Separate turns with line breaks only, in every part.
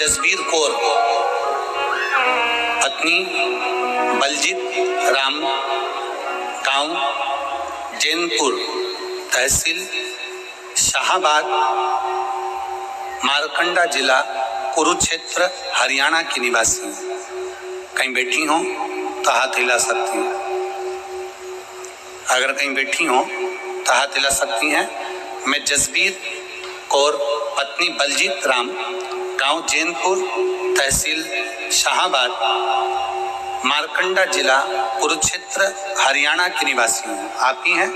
जसबीर कौर पत्नी बलजीत राम, गांव जैनपुर, तहसील शाहाबाद, मारकंडा, जिला कुरुक्षेत्र, हरियाणा की निवासी हूँ। कहीं बैठी हो तो हाथ हिला सकती हैं। अगर कहीं बैठी हो तो हाथ हिला सकती हैं। मैं जसबीर कौर पत्नी बलजीत राम, गांव जैनपुर, तहसील शाहाबाद, मारकंडा, जिला कुरुक्षेत्र, हरियाणा की निवासी हूँ। आप ही हैं?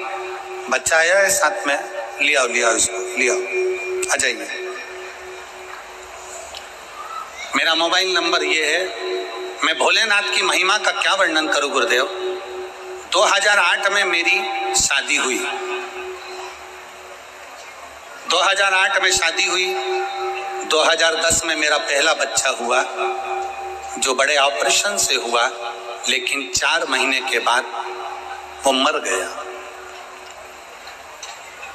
बच्चा आया है साथ में? ले आओ इसको, ले आओ, आ जाइए। मेरा मोबाइल नंबर ये है। मैं भोलेनाथ की महिमा का क्या वर्णन करूं गुरुदेव। 2008 में मेरी शादी हुई। 2008 में शादी हुई। 2010 में मेरा पहला बच्चा हुआ, जो बड़े ऑपरेशन से हुआ, लेकिन 4 महीने के बाद वो मर गया।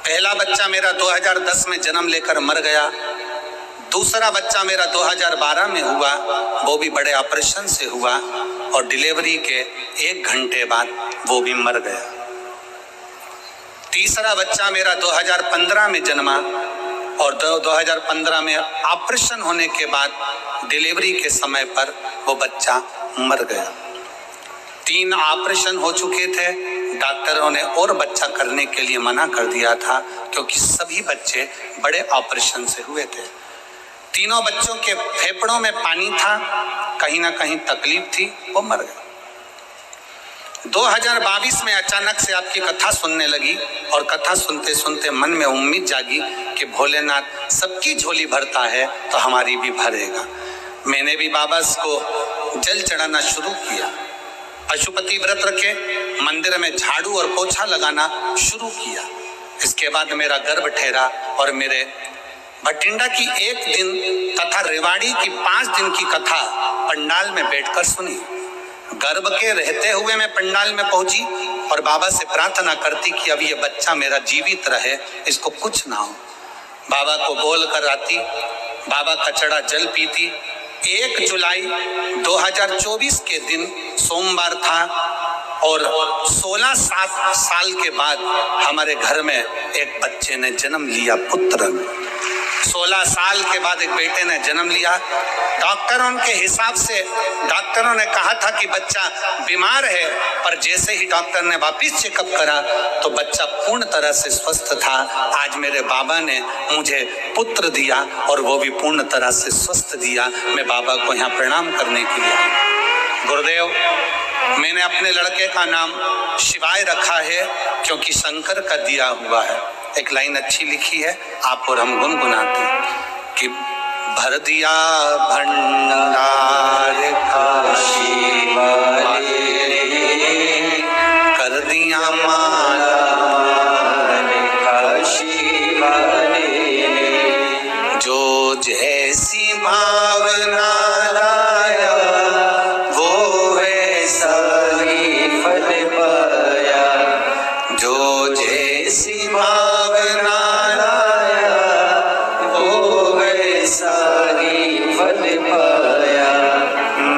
पहला बच्चा मेरा 2010 में जन्म लेकर मर गया। दूसरा बच्चा मेरा 2012 में हुआ, वो भी बड़े ऑपरेशन से हुआ और डिलीवरी के 1 घंटे बाद वो भी मर गया। तीसरा बच्चा मेरा 2015 में जन्मा और 2015 में ऑपरेशन होने के बाद डिलीवरी के समय पर वो बच्चा मर गया। 3 ऑपरेशन हो चुके थे। डॉक्टरों ने और बच्चा करने के लिए मना कर दिया था, क्योंकि सभी बच्चे बड़े ऑपरेशन से हुए थे। तीनों बच्चों के फेफड़ों में पानी था, कहीं ना कहीं तकलीफ थी, वो मर गए। 2022 में अचानक से आपकी कथा सुनने लगी और कथा सुनते सुनते मन में उम्मीद जागी कि भोलेनाथ सबकी झोली भरता है तो हमारी भी भरेगा। मैंने भी बाबा को जल चढ़ाना शुरू किया, पशुपति व्रत रखे, मंदिर में झाड़ू और पोछा लगाना शुरू किया। इसके बाद मेरा गर्भ ठहरा और मेरे भटिंडा की 1 दिन तथा रेवाड़ी की 5 दिन की कथा पंडाल में बैठकर सुनी। गर्भ के रहते हुए मैं पंडाल में पहुंची और बाबा से प्रार्थना करती कि अब ये बच्चा मेरा जीवित रहे, इसको कुछ ना हो। बाबा को बोल कर आती, बाबा कचड़ा जल पीती। 1 जुलाई 2024 के दिन सोमवार था और 16 साल के बाद हमारे घर में एक बच्चे ने जन्म लिया, पुत्र। 16 साल के बाद एक बेटे ने जन्म लिया। डॉक्टरों के हिसाब से डॉक्टरों ने कहा था कि बच्चा बीमार है, पर जैसे ही डॉक्टर ने वापस चेकअप करा तो बच्चा पूर्ण तरह से स्वस्थ था। आज मेरे बाबा ने मुझे पुत्र दिया और वो भी पूर्ण तरह से स्वस्थ दिया। मैं बाबा को यहाँ प्रणाम करने के लिए आया। गुरुदेव, मैंने अपने लड़के का नाम शिवाय रखा है, क्योंकि शंकर का दिया हुआ है। एक लाइन अच्छी लिखी है, आप और हम गुनगुनाते हैं कि भर दिया भंडार का शिवाय, कर दिया माला का शिवाय, जो जैसी भावना लाया वो वैसा ही फल पाया, जो जैसी भावना लाया वो वैसा ही फल पाया,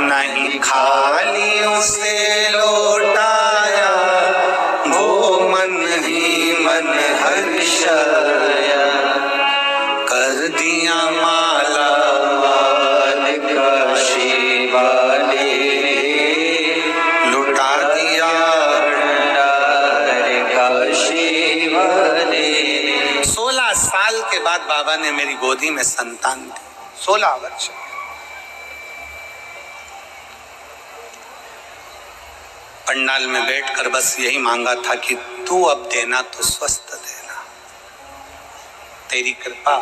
नहीं खाली उसे लौटाया वो मन ही मन हर्षाया, कर दिया माला माल का शिवाले, लुटा दिया भंडार का शिवाले। 16 साल के बाद बाबा ने मेरी गोदी में संतान दी। 16 वर्ष। पंडाल में बैठकर बस यही मांगा था कि तू अब देना तो स्वस्थ देना, तेरी कृपा,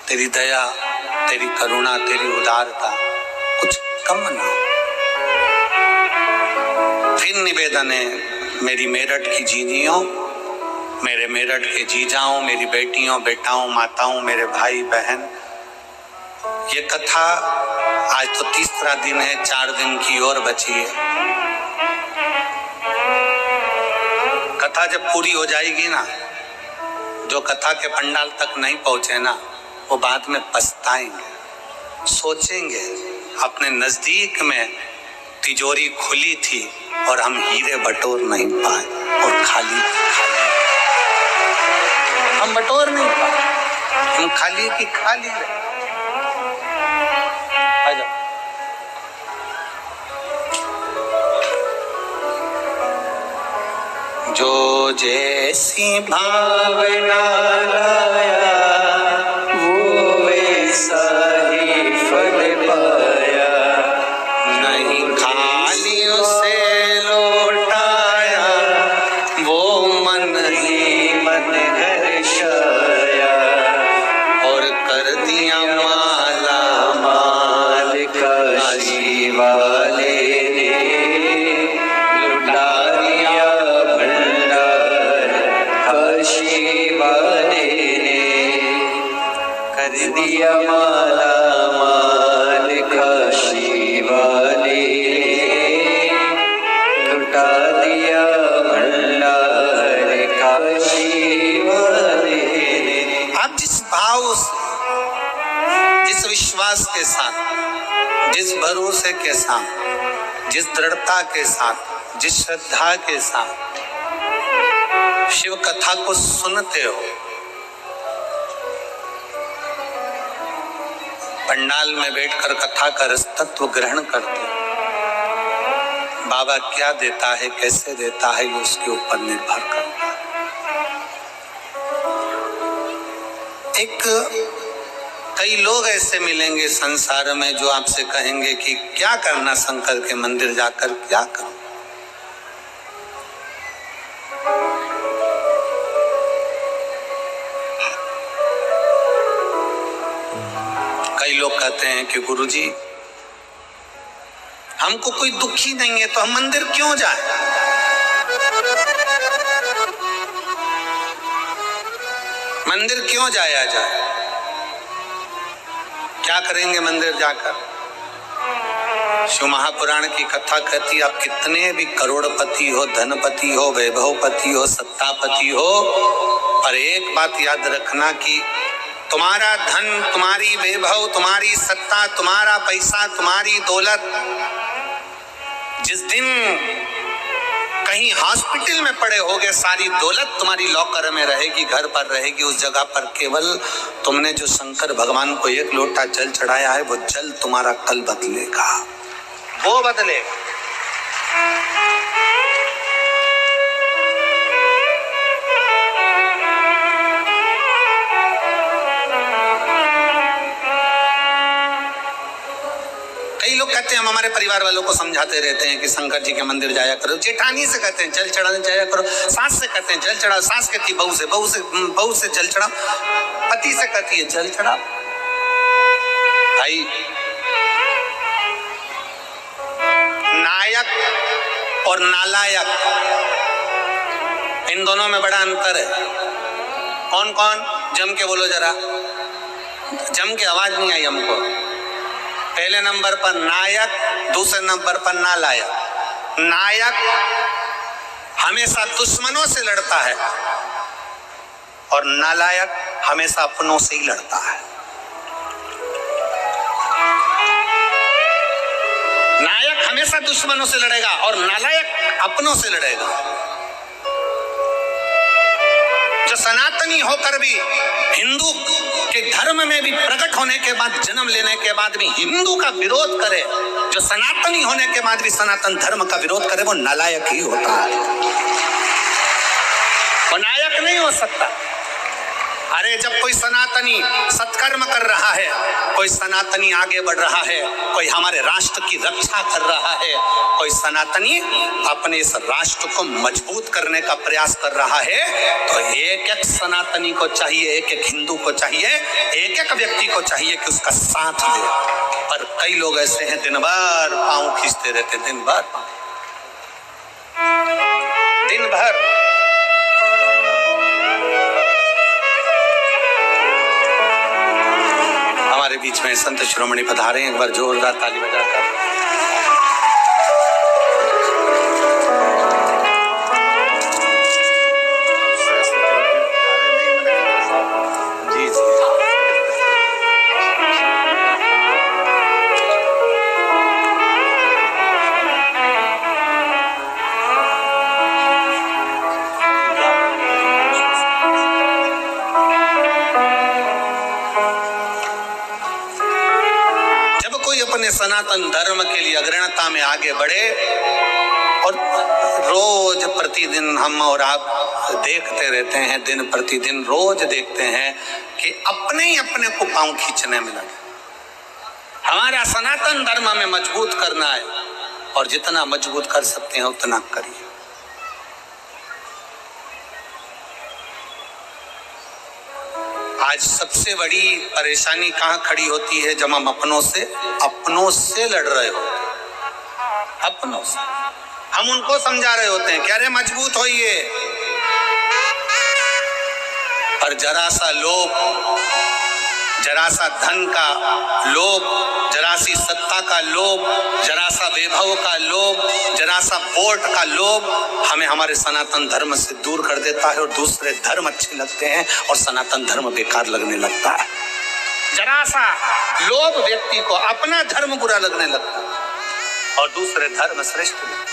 तेरी दया, तेरी करुणा, तेरी उदारता कुछ कम ना हो। फिर निवेदन है मेरी मेरठ की जीजियों, मेरे मेरठ के जीजाओं, मेरी बेटियों, बेटाओं, माताओं, मेरे भाई बहन, ये कथा आज तो 3रा दिन है, 4 दिन की और बची है। कथा जब पूरी हो जाएगी ना, जो कथा के पंडाल तक नहीं पहुंचे ना, वो बाद में पछताएंगे, सोचेंगे अपने नजदीक में तिजोरी खुली थी और हम हीरे बटोर नहीं पाए और खाली हम बटोर नहीं पाए, हम खाली की खाली रहे। जो जैसी भावना लाया वो वैसा ही फल पाया, नहीं खाली उसे लौटाया वो मन ही मन हर्षाया, और कर दिया माला माल काशी वाले ने, लुटा दिया काशी वाले ने, कर दिया माला माल काशी वाले ने, लुटा दिया भंडार काशी वाले ने। आप जिस भाव से, जिस विश्वास के साथ, जिस भरोसे के साथ, जिस दृढ़ता के साथ, जिस श्रद्धा के साथ शिव कथा को सुनते हो, पंडाल में बैठकर कथा का रस तत्व ग्रहण करते हो, बाबा क्या देता है, कैसे देता है, ये उसके ऊपर निर्भर करता है। कई लोग ऐसे मिलेंगे संसार में जो आपसे कहेंगे कि क्या करना शंकर के मंदिर जाकर, क्या करूं। कई लोग कहते हैं कि गुरुजी हमको कोई दुख ही नहीं है तो हम मंदिर क्यों जाएं? मंदिर क्यों जाया जाए? क्या करेंगे मंदिर जाकर? शिव महापुराण की कथा कहती, आप कितने भी करोड़पति हो, धनपति हो, वैभवपति हो, सत्तापति हो, पर एक बात याद रखना कि तुम्हारा धन, तुम्हारी वैभव, तुम्हारी सत्ता, तुम्हारा पैसा, तुम्हारी दौलत जिस दिन कहीं हॉस्पिटल में पड़े होगे, सारी दौलत तुम्हारी लॉकर में रहेगी, घर पर रहेगी, उस जगह पर केवल तुमने जो शंकर भगवान को एक लोटा जल चढ़ाया है, वो जल तुम्हारा कल बदलेगा, वो बदलेगा। कई लोग कहते हैं, हम हमारे परिवार वालों को समझाते रहते हैं कि शंकर जी के मंदिर जाया करो, जेठानी से कहते हैं जल चढ़ाने जाया करो, सास से कहते हैं जल चढ़ाओ, सास कहती है बहू से जल चढ़ाओ, पति से कहती है जल चढ़ाओ। भाई, नायक और नालायक, इन दोनों में बड़ा अंतर है। कौन कौन? जम के बोलो जरा, जम के आवाज नहीं आई हमको। पहले नंबर पर नायक, दूसरे नंबर पर नालायक। नायक हमेशा दुश्मनों से लड़ता है और नालायक हमेशा अपनों से ही लड़ता है। नायक हमेशा दुश्मनों से लड़ेगा और नालायक अपनों से लड़ेगा। जो सनातनी होकर भी, हिंदू के धर्म में भी प्रकट होने के बाद, जन्म लेने के बाद भी हिंदू का विरोध करे, जो सनातनी होने के बाद भी सनातन धर्म का विरोध करे, वो नालायक ही होता है, वो नायक नहीं हो सकता। अरे जब कोई सनातनी सत्कर्म कर रहा है, कोई सनातनी आगे बढ़ रहा है, कोई हमारे राष्ट्र की रक्षा कर रहा है, कोई सनातनी अपने इस राष्ट्र को मजबूत करने का प्रयास कर रहा है, तो एक एक सनातनी को चाहिए, एक एक हिंदू को चाहिए, एक एक व्यक्ति को चाहिए कि उसका साथ दे। पर कई लोग ऐसे हैं, दिन भर पांव खींचते रहते, दिन भर हमारे बीच में संत शिरोमणि पधारे, एक बार जोरदार ताली बजाकर। जी जी, सनातन धर्म के लिए अग्रणता में आगे बढ़े। और रोज प्रतिदिन हम और आप देखते रहते हैं, दिन प्रतिदिन रोज देखते हैं कि अपने ही अपने को पांव खींचने में लगे। हमारा सनातन धर्म हमें मजबूत करना है और जितना मजबूत कर सकते हैं उतना करिए। आज सबसे बड़ी परेशानी कहाँ खड़ी होती है? जब हम अपनों से लड़ रहे होते हैं। अपनों से हम उनको समझा रहे होते हैं कि अरे मजबूत होइए, पर जरा सा लोभ, जरा सा धन का लोभ, जरा सी सत्ता का लोभ, जरा सा वैभव का लोभ, जरा सा वोट का लोभ हमें हमारे सनातन धर्म से दूर कर देता है और दूसरे धर्म अच्छे लगते हैं और सनातन धर्म बेकार लगने लगता है। जरा सा लोभ व्यक्ति को अपना धर्म बुरा लगने लगता है और दूसरे धर्म श्रेष्ठ लगते हैं।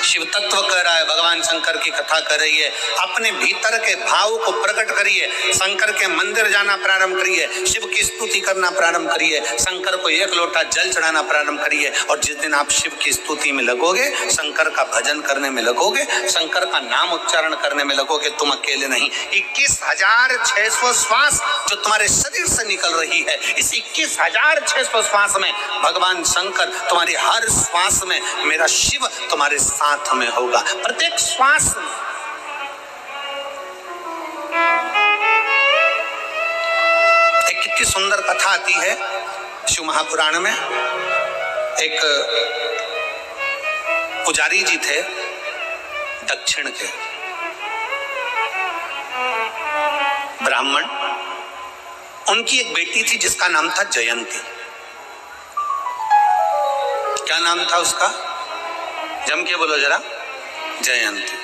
शिव तत्व कह रहा है, भगवान शंकर की कथा कर रही है, अपने भीतर के भाव को प्रकट करिए, शंकर के मंदिर जाना प्रारंभ करिए, शिव की स्तुति करना प्रारंभ करिए, शंकर को एक लोटा जल चढ़ाना प्रारंभ करिए। और जिस दिन आप शिव की स्तुति में लगोगे, शंकर का भजन करने में लगोगे, शंकर का नाम उच्चारण करने में लगोगे, तुम अकेले नहीं, 21,600 श्वास जो तुम्हारे शरीर से निकल रही है, इस 21,600 श्वास में भगवान शंकर तुम्हारी हर श्वास में, मेरा शिव तुम्हारे साथ में होगा, प्रत्येक श्वास में। एक कितनी सुंदर कथा आती है शिव महापुराण में। एक पुजारी जी थे दक्षिण के, ब्राह्मण। उनकी एक बेटी थी जिसका नाम था जयंती। क्या नाम था उसका? जम के बोलो जरा। जयंती।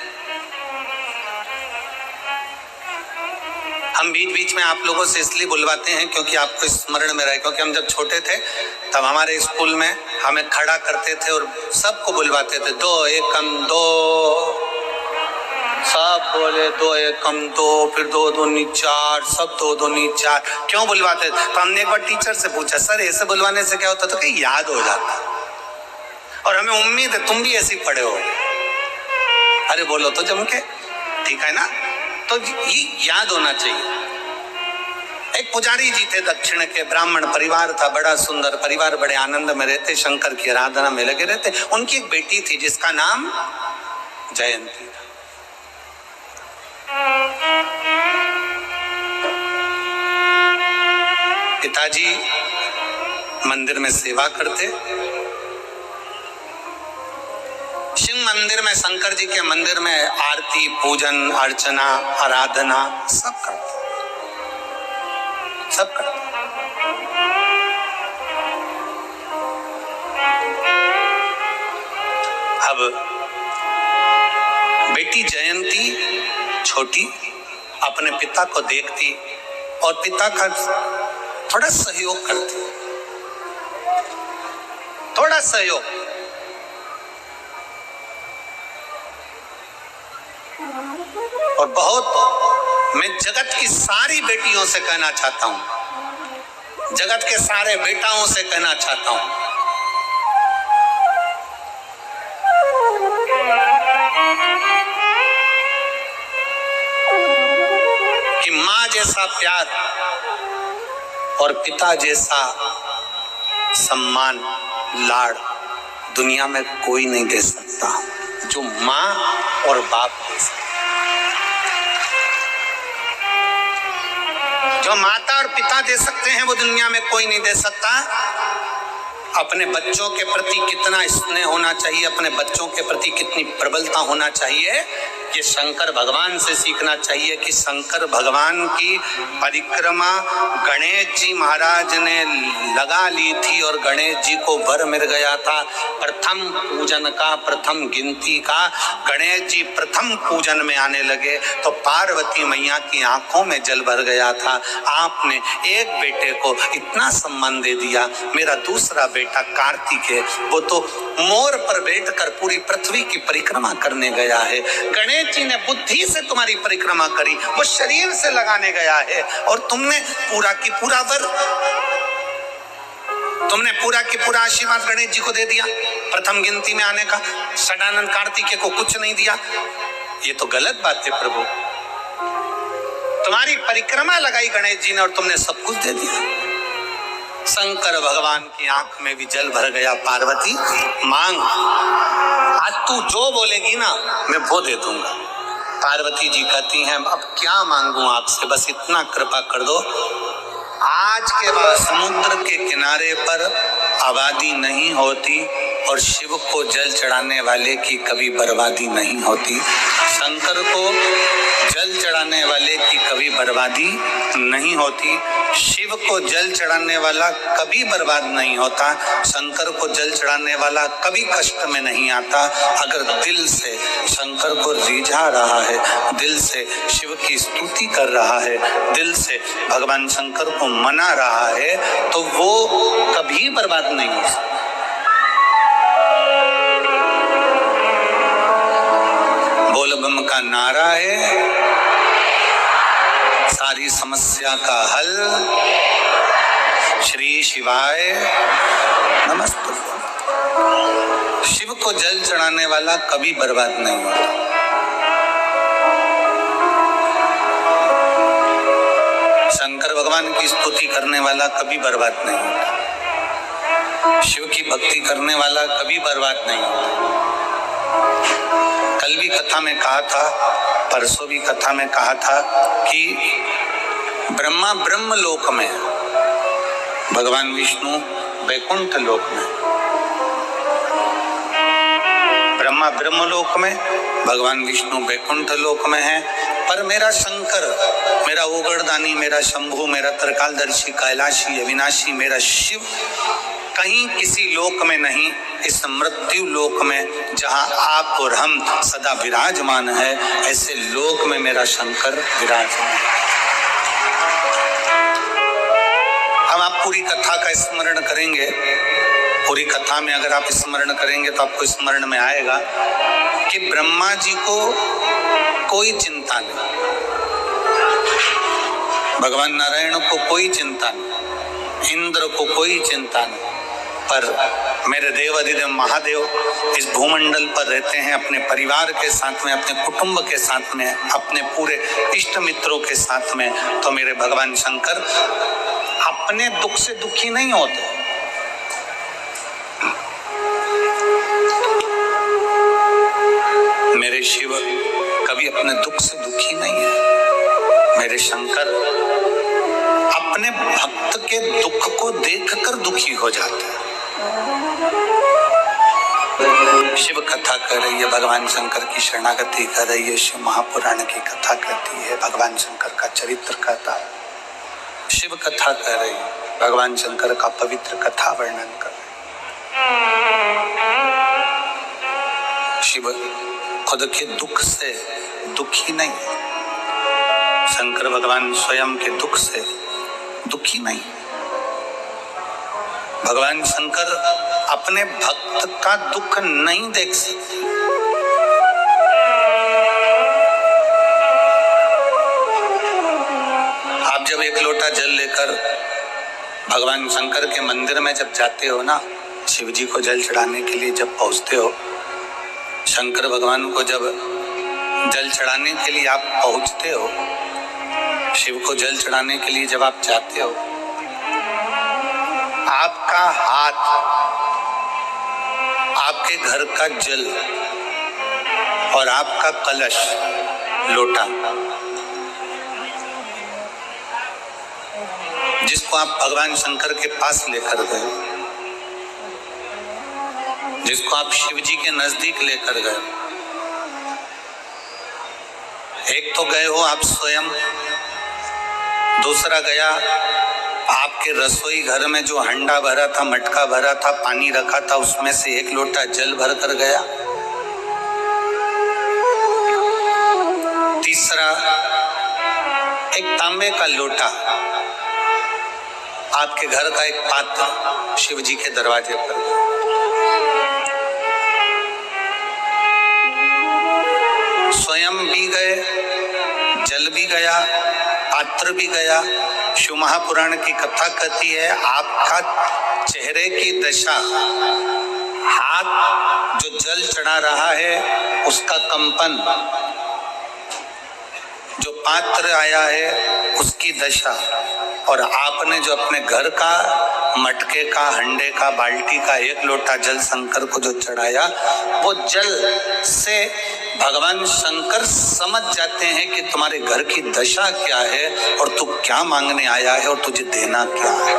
हम बीच बीच में आप लोगों से इसलिए बुलवाते हैं क्योंकि आपको स्मरण में रहे, क्योंकि हम जब छोटे थे तब हमारे स्कूल में हमें खड़ा करते थे और सबको बुलवाते थे, 2 एकम 2, सब बोले 2 एकम 2, फिर 2 दूनी 4, सब 2 दूनी 4। क्यों बुलवाते थे? तो हमने एक बार टीचर से पूछा, सर ऐसे बुलवाने से क्या होता? तो कहीं याद हो जाता, और हमें उम्मीद है तुम भी ऐसे पढ़े हो। अरे बोलो तो जम के, ठीक है ना? तो ये याद होना चाहिए। एक पुजारी जी थे दक्षिण के, ब्राह्मण परिवार था, बड़ा सुंदर परिवार, बड़े आनंद में रहते, शंकर की आराधना में लगे रहते। उनकी एक बेटी थी जिसका नाम जयंती था। पिताजी मंदिर में सेवा करते, शिव मंदिर में, शंकर जी के मंदिर में आरती, पूजन, अर्चना, आराधना सब करते, सब करते। अब बेटी जयंती छोटी अपने पिता को देखती और पिता का थोड़ा सहयोग करती, थोड़ा सहयोग। और बहुत मैं जगत की सारी बेटियों से कहना चाहता हूं, जगत के सारे बेटाओं से कहना चाहता हूं कि माँ जैसा प्यार और पिता जैसा सम्मान, लाड़ दुनिया में कोई नहीं दे सकता जो माँ और बाप दे सकते। जो माता और पिता दे सकते हैं वो दुनिया में कोई नहीं दे सकता। अपने बच्चों के प्रति कितना स्नेह होना चाहिए, अपने बच्चों के प्रति कितनी प्रबलता होना चाहिए, ये शंकर भगवान से सीखना चाहिए। कि शंकर भगवान की परिक्रमा गणेश जी महाराज ने लगा ली थी और गणेश जी को वर मिल गया था प्रथम पूजन का, प्रथम गिनती का। गणेश जी प्रथम पूजन में आने लगे तो पार्वती मैया की आंखों में जल भर गया था। आपने एक बेटे को इतना सम्मान दे दिया। मेरा दूसरा बेटा कार्तिक है, वो तो मोर पर बैठकर पूरी पृथ्वी की परिक्रमा करने गया है। गणेश जी ने बुद्धि से तुम्हारी परिक्रमा करी, वो शरीर से लगाने गया है और तुमने पूरा की पूरा वर तुमने पूरा की पूरा आशीर्वाद गणेश जी को दे दिया, प्रथम गिनती में आने का, षडानंद कार्तिकेय को कुछ नहीं दिया। ये तो गलत बात है प्रभु। तुम्हारी परिक्रमा लगाई गणेश जी ने और तुमने सब कुछ दे दिया। शंकर भगवान की आंख में भी जल भर गया। पार्वती मांग, आज तू जो बोलेगी ना मैं वो दे दूंगा। पार्वती जी कहती हैं अब क्या मांगू आपसे, बस इतना कृपा कर दो, आज के बाद समुद्र के किनारे पर आबादी नहीं होती और शिव को जल चढ़ाने वाले की कभी बर्बादी नहीं होती। शंकर को जल चढ़ाने वाले की कभी बर्बादी नहीं होती। शिव को जल चढ़ाने वाला कभी बर्बाद नहीं होता। शंकर को जल चढ़ाने वाला कभी कष्ट में नहीं आता। अगर दिल से शंकर को रिझा रहा है, दिल से शिव की स्तुति कर रहा है, दिल से भगवान शंकर को मना रहा है, तो वो कभी बर्बाद नहीं हो सकता। बोल बम का नारा है, सारी समस्या का हल, श्री शिवाय नमस्ते। शिव को जल चढ़ाने वाला कभी बर्बाद नहीं होता। शंकर भगवान की स्तुति करने वाला कभी बर्बाद नहीं होता। शिव की भक्ति करने वाला कभी बर्बाद नहीं होता। कल भी कथा में कहा था, परसों भी कथा में कहा था कि ब्रह्मा ब्रह्म लोक में, भगवान विष्णु वैकुंठ लोक में। ब्रह्मा ब्रह्म लोक में, भगवान विष्णु वैकुंठ लोक में है। पर मेरा शंकर, मेरा ओगरदानी, मेरा शंभु, मेरा त्रिकालदर्शी, कैलाशी, अविनाशी, मेरा शिव कहीं किसी लोक में नहीं, इस मृत्यु लोक में जहां आप और हम सदा विराजमान है, ऐसे लोक में मेरा शंकर विराजमान है। अब आप पूरी कथा का स्मरण करेंगे, पूरी कथा में अगर आप स्मरण करेंगे तो आपको स्मरण में आएगा कि ब्रह्मा जी को कोई चिंता नहीं, भगवान नारायण को कोई चिंता नहीं, इंद्र को कोई चिंता नहीं, पर मेरे देव अधिदेव महादेव इस भूमंडल पर रहते हैं अपने परिवार के साथ में, अपने कुटुंब के साथ में, अपने पूरे इष्ट मित्रों के साथ में। तो मेरे भगवान शंकर अपने दुख से दुखी नहीं होते। मेरे शिव कभी अपने दुख से दुखी नहीं है। मेरे शंकर अपने भक्त के दुख को देखकर दुखी हो जाते हैं। शिव कथा कर रही है, भगवान शंकर की शरणागति कर रही है, शिव महापुराण की कथा करती है, भगवान शंकर का चरित्र कहता है। शिव कथा कर रही है, भगवान शंकर का पवित्र कथा वर्णन कर रही है। शिव खुद के दुख से दुखी नहीं है। शंकर भगवान स्वयं के दुख से दुखी नहीं। भगवान शंकर अपने भक्त का दुख नहीं देख सकते। आप जब एक लोटा जल लेकर भगवान शंकर के मंदिर में जब जाते हो ना, शिव जी को जल चढ़ाने के लिए जब पहुंचते हो, शंकर भगवान को जब जल चढ़ाने के लिए आप पहुंचते हो, शिव को जल चढ़ाने के लिए जब आप जाते हो, आपका हाथ, आपके घर का जल और आपका कलश, लोटा, जिसको आप भगवान शंकर के पास लेकर गए, जिसको आप शिव जी के नजदीक लेकर गए, एक तो गए हो आप स्वयं, दूसरा गया आपके रसोई घर में जो हंडा भरा था, मटका भरा था, पानी रखा था, उसमें से एक लोटा जल भर कर गया। तीसरा एक तांबे का लोटा, आपके घर का एक पात्र शिव जी के दरवाजे पर गया। स्वयं भी गए, जल भी गया, पात्र भी गया। शिव महापुराण की कथा कहती है आपका चेहरे की दशा, हाथ जो जल चढ़ा रहा है उसका कंपन, जो पात्र आया है उसकी दशा, और आपने जो अपने घर का मटके का, हंडे का, बाल्टी का एक लोटा जल शंकर को जो चढ़ाया, वो जल से भगवान शंकर समझ जाते हैं कि तुम्हारे घर की दशा क्या है और तू क्या मांगने आया है और तुझे देना क्या है।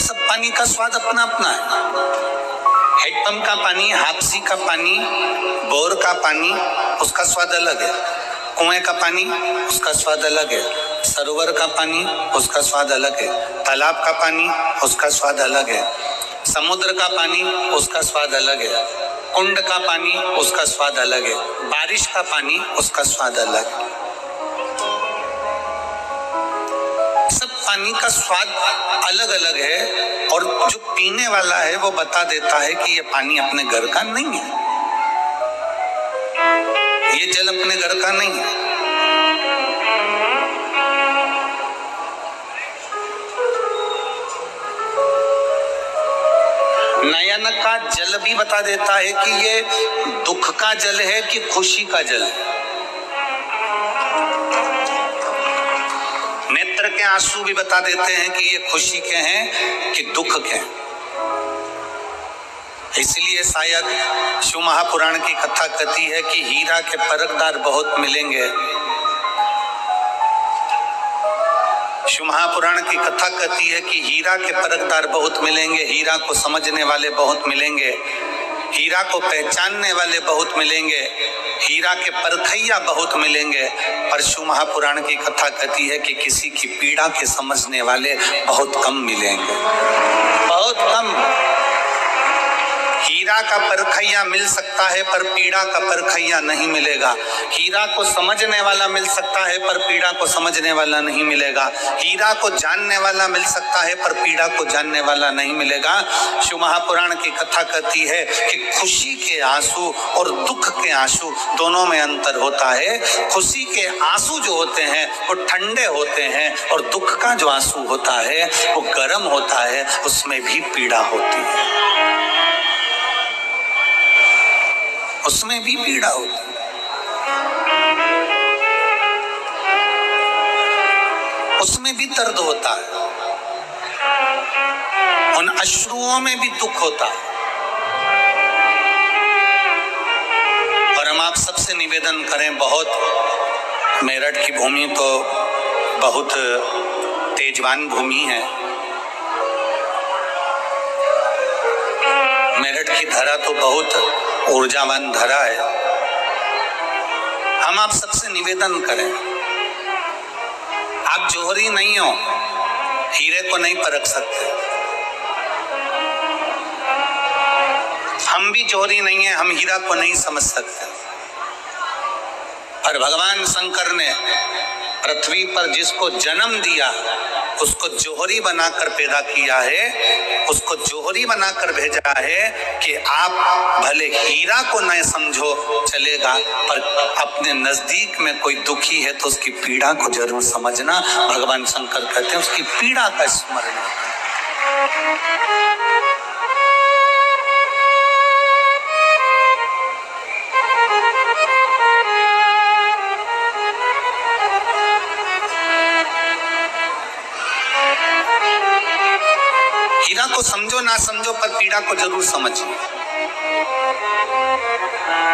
सब पानी का स्वाद अपना अपना है। हैंडपंप का पानी, हापसी का पानी, बोर का पानी, उसका स्वाद अलग है। कुएं का पानी, उसका स्वाद अलग है। सरोवर का पानी, उसका स्वाद अलग है। तालाब का पानी, उसका स्वाद अलग है। समुद्र का पानी, उसका स्वाद अलग है। कुंड का पानी, उसका स्वाद अलग है। बारिश का पानी, उसका स्वाद अलग है। सब पानी का स्वाद अलग अलग है, और जो पीने वाला है वो बता देता है कि ये पानी अपने घर का नहीं है, ये जल अपने घर का नहीं है। नयन का जल भी बता देता है कि ये दुख का जल है कि खुशी का जल है। नेत्र के आंसू भी बता देते हैं कि ये खुशी के हैं कि दुख के हैं। इसलिए शायद शिव महापुराण की कथा कहती है कि हीरा के परखदार बहुत मिलेंगे। शिव महापुराण की कथा कहती है कि हीरा के परखदार बहुत मिलेंगे, हीरा को समझने वाले बहुत मिलेंगे, हीरा को पहचानने वाले बहुत मिलेंगे, हीरा के परखैया बहुत मिलेंगे। पर शिव महापुराण की कथा कहती है कि किसी की पीड़ा के समझने वाले बहुत कम मिलेंगे, बहुत कम। हीरा का परखैया मिल सकता है पर पीड़ा का परखैया नहीं मिलेगा। हीरा को समझने वाला मिल सकता है पर पीड़ा को समझने वाला नहीं मिलेगा। हीरा को जानने वाला मिल सकता है पर पीड़ा को जानने वाला नहीं मिलेगा। शिव महापुराण की कथा कहती है कि खुशी के आंसू और दुख के आंसू दोनों में अंतर होता है। खुशी के आंसू जो होते हैं वो ठंडे होते हैं, और दुख का जो आंसू होता है वो गर्म होता है, उसमें भी पीड़ा होती है, उसमें भी पीड़ा होती है। उसमें भी दर्द होता है, उन अश्रुओं में भी दुख होता है। और हम आप सबसे निवेदन करें, बहुत मेरठ की भूमि तो बहुत तेजवान भूमि है। मेरठ की धरा तो बहुत ऊर्जावान धरा है। हम आप सबसे निवेदन करें, आप जोहरी नहीं हो, हीरे को नहीं परख सकते। हम भी जोहरी नहीं है, हम हीरा को नहीं समझ सकते। पर भगवान शंकर ने पृथ्वी पर जिसको जन्म दिया उसको जोहरी बनाकर पैदा किया है, उसको जोहरी बनाकर भेजा है कि आप भले हीरा को न समझो चलेगा, पर अपने नजदीक में कोई दुखी है तो उसकी पीड़ा को जरूर समझना। भगवान शंकर कहते हैं उसकी पीड़ा का स्मरण। हीरा को समझो ना समझो पर पीड़ा को जरूर समझिए,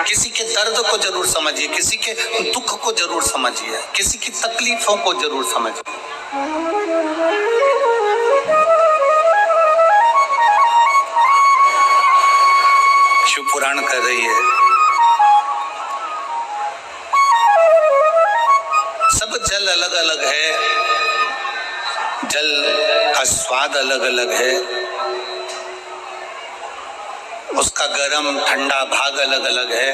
किसी के दर्द को जरूर समझिए, किसी के दुख को जरूर समझिए, किसी की तकलीफों को जरूर समझिए। शिव पुराण कर रही है, सब जल अलग अलग है, जल का स्वाद अलग अलग है, उसका गर्म ठंडा भाग अलग अलग है।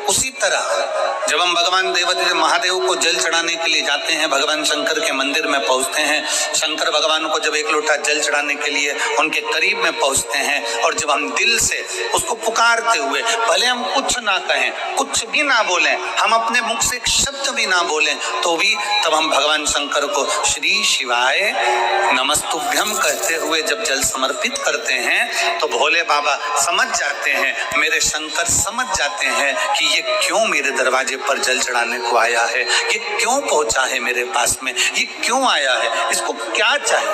उसी तरह जब हम भगवान देवादिदेव महादेव को जल चढ़ाने के लिए जाते हैं, भगवान शंकर के मंदिर में पहुंचते हैं, शंकर भगवान को जब एक लोटा जल चढ़ाने के लिए उनके करीब में पहुंचते हैं और जब हम दिल से उसको पुकारते हुए, भले हम कुछ ना कहें, कुछ भी ना बोलें, हम अपने मुख से एक शब्द भी ना बोलें, तो भी तब हम भगवान शंकर को श्री शिवाय नमस्तुभ्यम कहते हुए जब जल समर्पित करते हैं तो भोले बाबा समझ जाते हैं, मेरे शंकर समझ जाते हैं कि ये क्यों मेरे दरवाजे पर जल चढ़ाने को आया है, ये क्यों पहुंचा है मेरे पास में, ये क्यों आया है, इसको क्या चाहिए,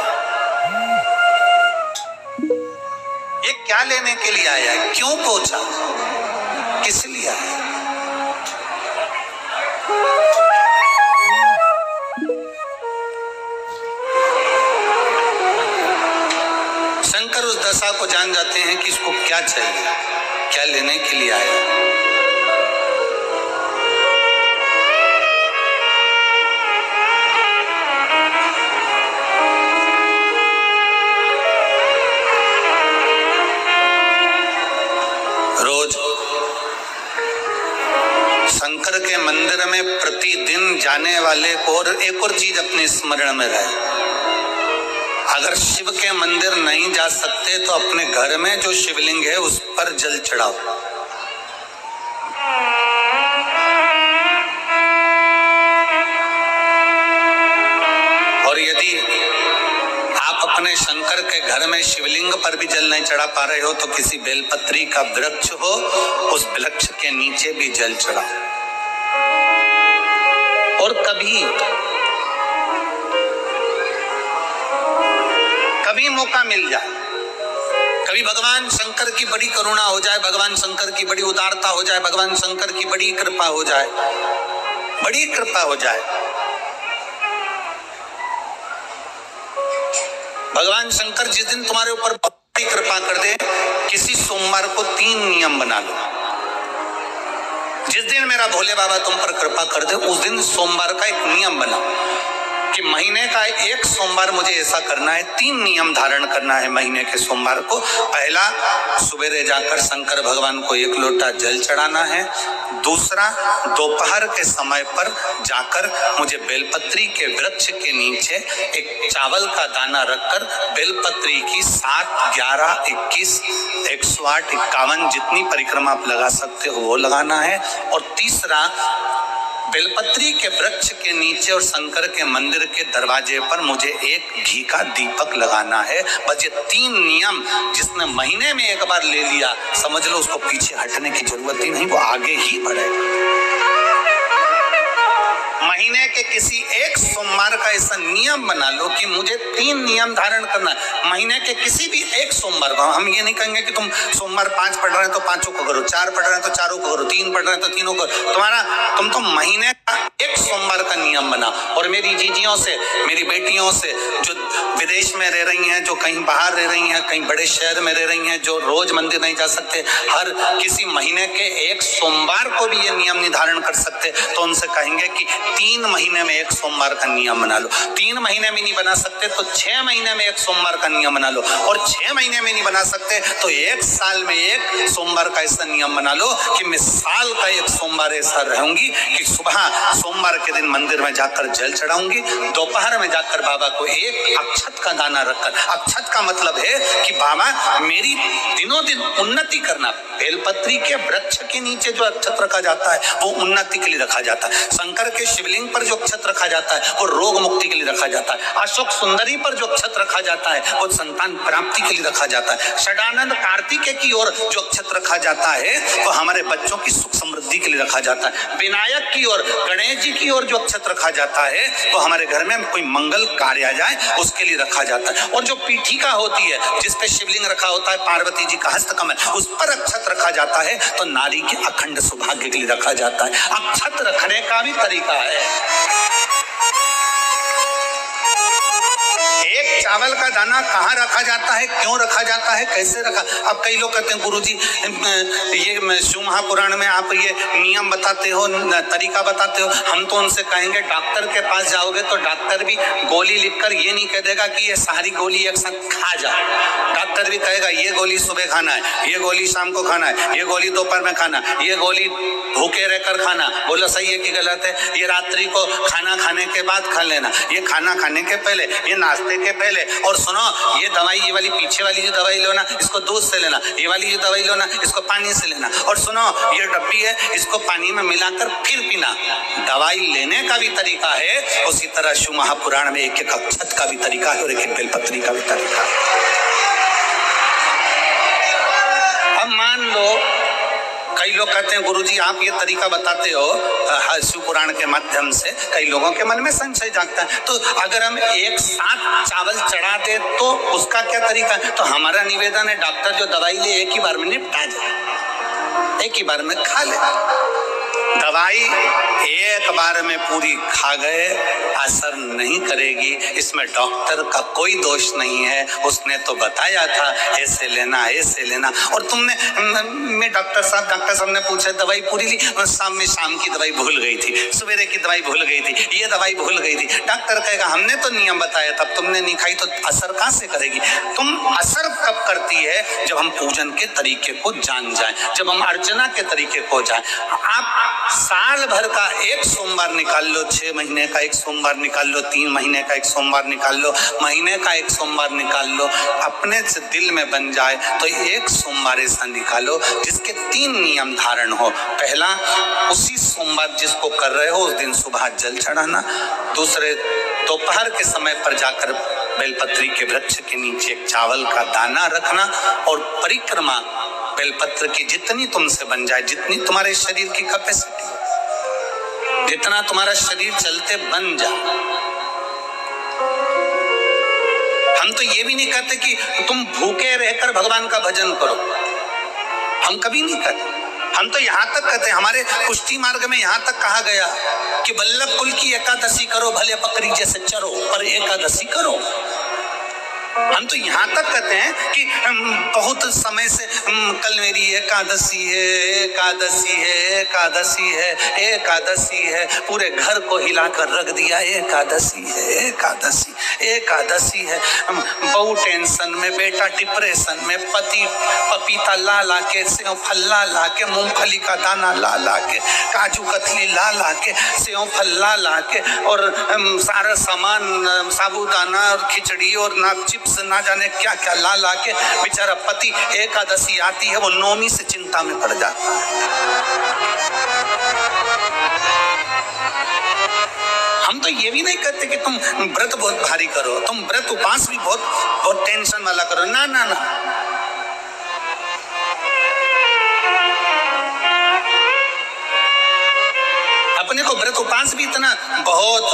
ये क्या लेने के लिए आया है, क्यों पहुंचा, किस लिए आया है। शंकर उस दशा को जान जाते हैं कि इसको क्या चाहिए, क्या लेने के लिए आया है। रोज शंकर के मंदिर में प्रतिदिन जाने वाले को और एक और चीज अपने स्मरण में रहे, अगर शिव के मंदिर नहीं जा सकते तो अपने घर में जो शिवलिंग है उस पर जल चढ़ाओ। और यदि आप अपने शंकर के घर में शिवलिंग पर भी जल नहीं चढ़ा पा रहे हो तो किसी बेलपत्री का वृक्ष हो, उस वृक्ष के नीचे भी जल चढ़ाओ। और कभी मौका मिल जाए, कभी भगवान शंकर की बड़ी करुणा हो जाए, भगवान शंकर की बड़ी उदारता हो जाए, भगवान शंकर की बड़ी कृपा हो जाए, बड़ी कृपा हो जाए, भगवान शंकर जिस दिन तुम्हारे ऊपर बड़ी कृपा कर दे, किसी सोमवार को 3 नियम बना लो। जिस दिन मेरा भोले बाबा तुम पर कृपा कर दे उस दिन सोमवार का एक नियम बनाओ कि महीने का एक सोमवार मुझे ऐसा करना है, 3 नियम धारण करना है महीने के सोमवार को। पहला, सवेरे जाकर शंकर भगवान को 1 लोटा जल चढ़ाना है। दूसरा, दोपहर के समय पर जाकर मुझे बेलपत्री के वृक्ष के नीचे एक चावल का दाना रखकर बेलपत्री की 7, 11, 21, 108, 51 जितनी परिक्रमा आप लगा सकते हो वो लगाना है। और तीसरा, बेलपत्री के वृक्ष के नीचे और शंकर के मंदिर के दरवाजे पर मुझे एक घी का दीपक लगाना है। बस ये 3 नियम जिसने महीने में एक बार ले लिया, समझ लो उसको पीछे हटने की जरूरत ही नहीं, वो आगे ही बढ़ेगा। महीने के किसी एक सोमवार का ऐसा नियम बना लो कि मुझे 3 नियम धारण करना है। महीने के किसी भी एक सोमवार को, हम ये नहीं कहेंगे कि तुम सोमवार 5 पढ़ रहे हैं तो 5 को करो, 4 पढ़ रहे हैं तो 4 को करो, 3 पढ़ रहे हैं तो 3 को करो। तुम तो महीने का एक सोमवार का नियम बना। और मेरी जीजियों से, मेरी बेटियों से जो विदेश में रह रही हैं, जो कहीं बाहर रह रही हैं, कहीं बड़े शहर में रह रही हैं, जो रोज मंदिर नहीं जा सकते, हर किसी महीने के एक सोमवार को भी ये नियम निर्धारण कर सकते, तो उनसे कहेंगे कि 3 महीने में एक सोमवार का नियम बना लो। 3 महीने में नहीं बना सकते तो 6 महीने में एक सोमवार का नियम बना लो। और 6 महीने में नहीं बना सकते तो 1 साल में एक सोमवार का ऐसा नियम बना लो कि मैं साल का एक सोमवार ऐसा रहूंगी कि सुबह सोमवार के दिन मंदिर में जाकर जल चढ़ाऊंगी, दोपहर में जाकर बाबा को एक अक्षत का दाना रखकर, अक्षत का मतलब है कि बाबा मेरी दिनों दिन उन्नति करना। बेलपत्री के वृक्ष के नीचे जो अक्षत रखा जाता है वो उन्नति के लिए रखा जाता है। शंकर के शिवलिंग पर जो अक्षत रखा जाता है वो रोग मुक्ति के लिए रखा जाता है। अशोक सुंदरी पर जो अक्षत रखा जाता है वो संतान प्राप्ति के लिए रखा जाता है। षडानंद कार्तिकेय की ओर जो अक्षत रखा जाता है वो हमारे बच्चों की सुख समृद्धि के लिए रखा जाता है। विनायक की ओर, गणेश जी की ओर जो अक्षत रखा जाता है वो हमारे घर में कोई मंगल कार्य आ जाए उसके लिए रखा जाता है। और जो पीठिका होती है जिस पे शिवलिंग रखा होता है, पार्वती जी का हस्तकमल, उस पर अक्षत रखा जाता है तो नारी के अखंड सौभाग्य के लिए रखा जाता है। अक्षत रखने का भी तरीका है। एक चावल का दाना कहाँ रखा जाता है, क्यों रखा जाता है, कैसे रखा। अब कई लोग कहते हैं गुरुजी ये शिव महापुराण में आप ये नियम बताते हो, तरीका बताते हो। हम तो उनसे कहेंगे डॉक्टर के पास जाओगे तो डॉक्टर भी गोली लिखकर ये नहीं कह देगा कि ये सारी गोली एक साथ खा जाओ। डॉक्टर भी कहेगा ये गोली सुबह खाना है, ये गोली शाम को खाना है, ये गोली दोपहर में खाना, ये गोली भूखे रहकर खाना। बोलो सही है कि गलत है। ये रात्रि को खाना खाने के बाद खा लेना, ये खाना खाने के पहले, ये नाश्ते के पहले। और सुनो ये दवाई, ये वाली पीछे वाली जो दवाई लो ना इसको दूध से लेना, ये वाली जो दवाई लो ना इसको पानी से लेना। और सुनो ये डब्बी है इसको पानी में मिलाकर फिर पीना। दवाई लेने का भी तरीका है, उसी तरह शिव महापुराण में एक एक अक्षत का भी तरीका है और एक एक बेलपत्री का भी तरीका है। अब मान लो कई लोग कहते हैं गुरुजी आप ये तरीका बताते हो शिव पुराण के माध्यम से, कई लोगों के मन में संशय जागता है। तो अगर हम एक साथ चावल चढ़ा दे तो उसका क्या तरीका है? तो हमारा निवेदन है डॉक्टर जो दवाई ले एक ही बार में निपटा जाए, एक ही बार में खा ले। दवाई एक बार में पूरी खा गए असर नहीं करेगी, इसमें डॉक्टर का कोई दोष नहीं है। उसने तो बताया था ऐसे लेना ऐसे लेना। और तुमने मैं डॉक्टर साहब ने पूछा दवाई पूरी ली, शाम की दवाई भूल गई थी, सवेरे की दवाई भूल गई थी, ये दवाई भूल गई थी। डॉक्टर कहेगा हमने तो नियम बताया तब तुमने नहीं खाई, तो असर कहाँ से करेगी? तुम असर कब करती है? जब हम पूजन के तरीके को जान जाए, जब हम अर्चना के तरीके को जाए। आप साल भर का एक सोमवार निकाल लो, 6 महीने का एक सोमवार निकाल लो, 3 महीने का एक सोमवार निकाल लो, महीने का एक सोमवार निकाल लो, अपने से दिल में बन जाए तो एक सोमवार ऐसा निकालो जिसके 3 नियम धारण हो। पहला, उसी सोमवार जिसको कर रहे हो उस दिन सुबह जल चढ़ाना। दूसरे, दोपहर के समय पर जाकर बेलपत्री के वृक्ष के नीचे एक चावल का दाना रखना और परिक्रमा बेलपत्र की जितनी तुमसे बन जाए, जितनी तुम्हारे शरीर की कैपेसिटी, जितना तुम्हारा शरीर चलते बन जाए। हम तो ये भी नहीं कहते कि तुम भूखे रहकर भगवान का भजन करो, हम कभी नहीं कहते। हम तो यहाँ तक कहते हैं, हमारे पुष्टि मार्ग में यहाँ तक कहा गया कि वल्लभ कुल की एकादशी करो, भले बकरी जैसे चरो पर एकादशी करो। हम तो यहाँ तक कहते हैं कि बहुत समय से कल मेरी एकादशी है, एकादशी है, एकादशी है, एकादशी है, पूरे घर को हिलाकर रख दिया, एकादशी है, एकादशी, एकादशी है। बहू टेंशन में, बेटा डिप्रेशन में, पति पपीता ला ला के, सेव फल ला ला के, मूंगफली का दाना ला ला के, काजू कतली ला ला के, सेव फल ला ला के, और सारा सामान साबुदाना और खिचड़ी और नाक चिप्स ना जाने क्या क्या ला ला के, बेचारा पति एकादशी आती है वो नौमी से चिंता में पड़ जाता है। हम तो ये भी नहीं कहते कि तुम व्रत बहुत भारी करो, तुम व्रत उपास भी बहुत टेंशन वाला करो, ना ना ना। अपने को व्रत उपास भी इतना बहुत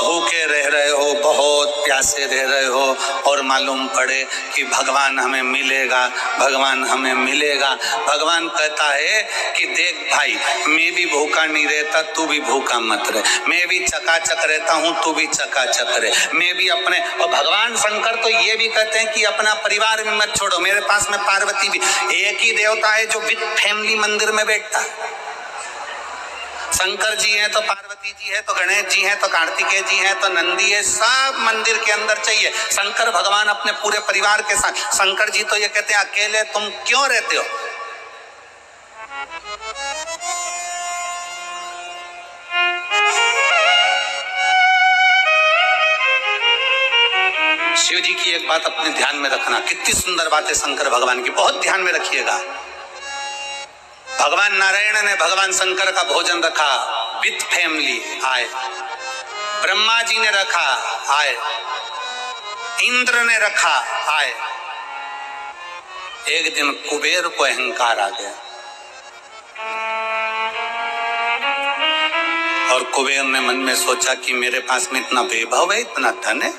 भूखे रह रहे हो, बहुत प्यासे रह रहे हो और मालूम पड़े कि भगवान हमें मिलेगा, भगवान हमें मिलेगा। भगवान कहता है कि देख भाई, मैं भी भूखा नहीं रहता, तू भी भूखा मत रहे, मैं भी चकाचक रहता हूँ, तू भी चकाचक रहे, मैं भी अपने। और भगवान शंकर तो ये भी कहते हैं कि अपना परिवार में मत छोड़ो। मेरे पास में पार्वती भी, एक ही देवता है जो विद फैमिली मंदिर में बैठता है। शंकर जी हैं तो पार्वती जी है, तो गणेश जी हैं, तो कार्तिकेय जी हैं, तो नंदी है, सब मंदिर के अंदर चाहिए। शंकर भगवान अपने पूरे परिवार के साथ। शंकर जी तो ये कहते हैं अकेले तुम क्यों रहते हो? शिव जी की एक बात अपने ध्यान में रखना, कितनी सुंदर बात है शंकर भगवान की, बहुत ध्यान में रखिएगा। भगवान नारायण ने भगवान शंकर का भोजन रखा, विथ फैमिली आए। ब्रह्मा जी ने रखा, आए। इंद्र ने रखा, आए। एक दिन कुबेर को अहंकार आ गया और कुबेर ने मन में सोचा कि मेरे पास में इतना वैभव है, इतना धन है,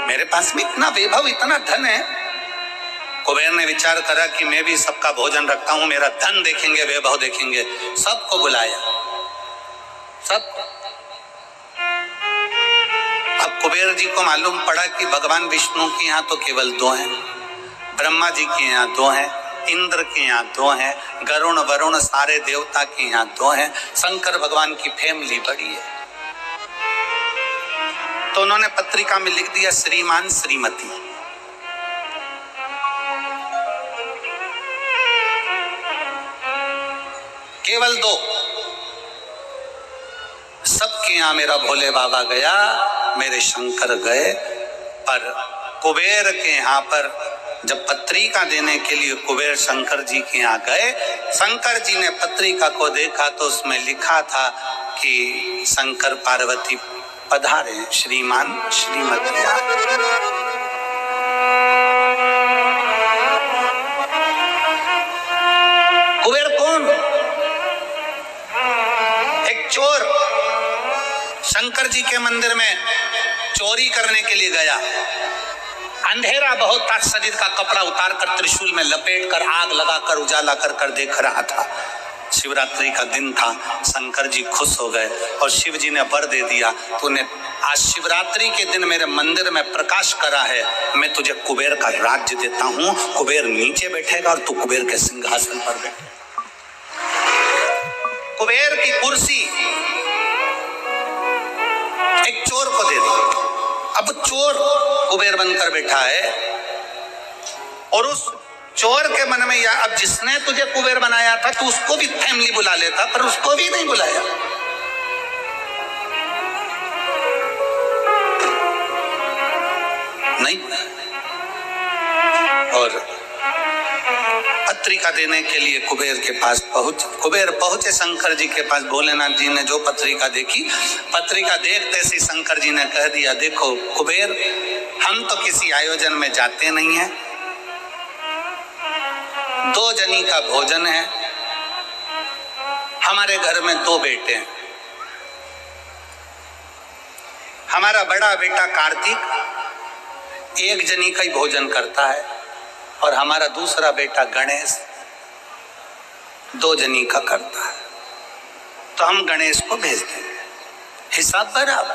मेरे पास में इतना वैभव, इतना धन है। कुबेर ने विचार करा कि मैं भी सबका भोजन रखता हूं, मेरा धन देखेंगे, वैभव देखेंगे। सबको बुलाया, सबको। अब कुबेर जी को मालूम पड़ा कि भगवान विष्णु के यहाँ तो केवल 2 हैं, ब्रह्मा जी के यहाँ 2 हैं, इंद्र के यहाँ 2 हैं, गरुण वरुण सारे देवता के यहाँ 2 हैं, शंकर भगवान की फैमिली बड़ी है। तो उन्होंने पत्रिका में लिख दिया श्रीमान श्रीमती। केवल 2। सबके यहाँ मेरा भोले बाबा गया, मेरे शंकर गए, पर कुबेर के यहाँ पर जब पत्रिका देने के लिए कुबेर शंकर जी के यहाँ गए, शंकर जी ने पत्रिका को देखा तो उसमें लिखा था कि शंकर पार्वती पधारे, श्रीमान श्रीमती। कुबेर कौन? एक चोर शंकर जी के मंदिर में चोरी करने के लिए गया। अंधेरा बहुत था, शरीर का कपड़ा उतार कर त्रिशूल में लपेट कर आग लगाकर उजाला कर देख रहा था। शिवरात्रि का दिन था, शंकर जी खुश हो गए और शिव जी ने वर दे दिया, तूने आज शिवरात्रि के दिन मेरे मंदिर में प्रकाश करा है, मैं तुझे कुबेर का राज्य देता हूं। कुबेर नीचे बैठेगा और तू कुबेर के सिंहासन पर बैठेगा। कुबेर की कुर्सी एक चोर को दे दी। अब चोर कुबेर बनकर बैठा है और उस चोर के मन में, या अब जिसने तुझे कुबेर बनाया था तो उसको भी फैमिली बुला लेता, पर उसको भी नहीं बुलाया। नहीं। और पत्रिका देने के लिए कुबेर के पास कुबेर पहुंचे शंकर जी के पास। भोलेनाथ जी ने जो पत्रिका देखी, पत्रिका देखते से शंकर जी ने कह दिया, देखो कुबेर, हम तो किसी आयोजन में जाते नहीं हैं, 2 जनी का भोजन है, हमारे घर में 2 बेटे हैं, हमारा बड़ा बेटा कार्तिक 1 जनी का ही भोजन करता है और हमारा दूसरा बेटा गणेश 2 जनी का करता है, तो हम गणेश को भेज देंगे, हिसाब बराबर।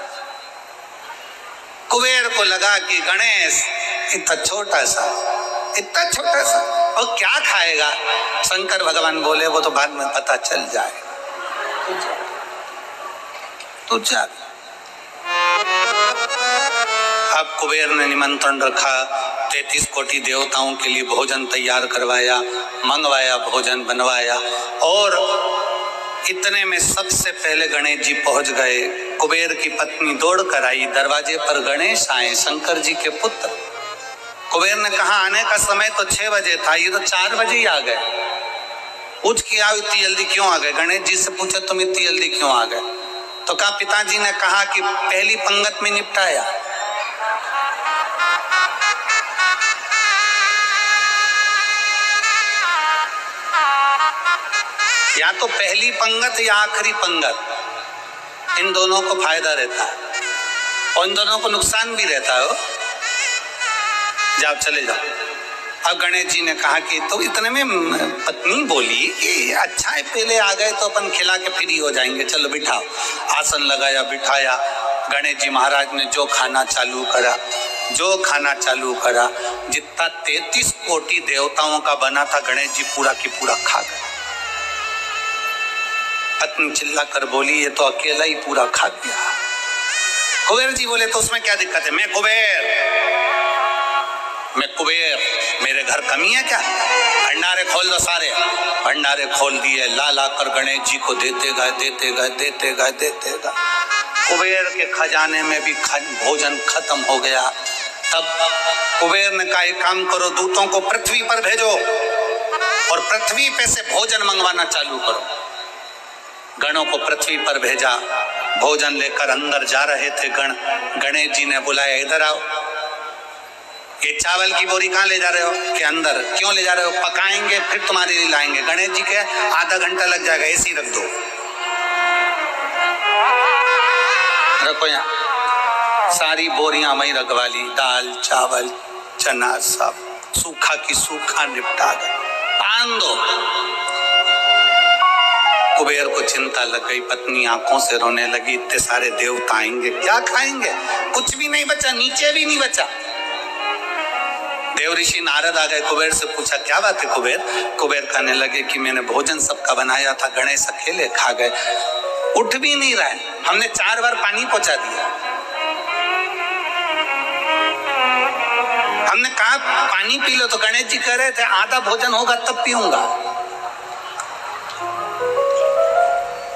कुबेर को लगा कि गणेश इतना छोटा सा और क्या खाएगा। शंकर भगवान बोले, वो तो बाद में पता चल जाए, तू जा। अब कुबेर ने निमंत्रण रखा, 33 कोटि देवताओं के लिए भोजन तैयार करवाया, मंगवाया, भोजन बनवाया, और इतने में सबसे पहले गणेश जी पहुंच गए। कुबेर की पत्नी दौड़ कर आई, दरवाजे पर गणेश आए, शंकर जी के पुत्र। कुबेर ने कहा आने का समय तो 6 बजे था, ये तो 4 बजे ही आ गए। पूछ के आओ इतनी जल्दी क्यों आ गए? गणेश जी से पूछा तुम इतनी जल्दी क्यों आ गए? तो कहा पिताजी ने कहा कि पहली पंगत में निपटाया। या तो पहली पंगत या आखिरी पंगत, इन दोनों को फायदा रहता है और इन दोनों को नुकसान भी रहता है। जाओ चले जाओ। अब गणेश जी ने कहा कि तो इतने में पत्नी बोली कि अच्छा है पहले आ गए तो अपन खिला के फ्री हो जाएंगे, चलो बिठाओ। आसन लगाया, बिठाया। गणेश जी महाराज ने जो खाना चालू करा, जितना 33 कोटि देवताओं का बना था, गणेश जी पूरा की पूरा खा गए। पत्नी चिल्ला कर बोली ये तो अकेला ही पूरा खा गया। कुबेर जी बोले तो उसमें क्या दिक्कत है? मैं कुबेर, मेरे घर कमी है क्या? भंडारे खोल दो सारे। भंडारे खोल दिए, ला कर गणेश जी को देते गए। कुबेर के खजाने में भी भोजन खत्म हो गया। तब कुबेर ने कहा एक काम करो, दूतों को पृथ्वी पर भेजो और पृथ्वी पे से भोजन मंगवाना चालू करो। गणों को पृथ्वी पर भेजा, भोजन लेकर अंदर जा रहे थे गण। गणेश जी ने बुलाया इधर आओ। ये चावल की बोरी कहाँ ले जा रहे हो? कि अंदर। क्यों ले जा रहे हो? पकाएंगे फिर तुम्हारे लिए लाएंगे। गणेश जी के आधा घंटा लग जाएगा, ऐसी रख दो, रखो यहाँ। सारी बोरियां वहीं रखवा ली, दाल चावल चना सब सूखा की सूखा निपटा गए। पान दो। कुबेर को चिंता लग गई, पत्नी आंखों से रोने लगी, इतने सारे देवता आएंगे क्या खाएंगे, कुछ भी नहीं बचा, नीचे भी नहीं बचा। देव ऋषि नारद आ गए, कुबेर से पूछा क्या बात है कुबेर। कुबेर कहने लगे कि मैंने भोजन सबका बनाया था, गणेश अकेले खा गए, उठ भी नहीं रहा है, हमने 4 बार पानी पहुंचा दिया, हमने कहा पानी पी लो तो गणेश जी कह रहे थे आधा भोजन होगा तब पीऊंगा,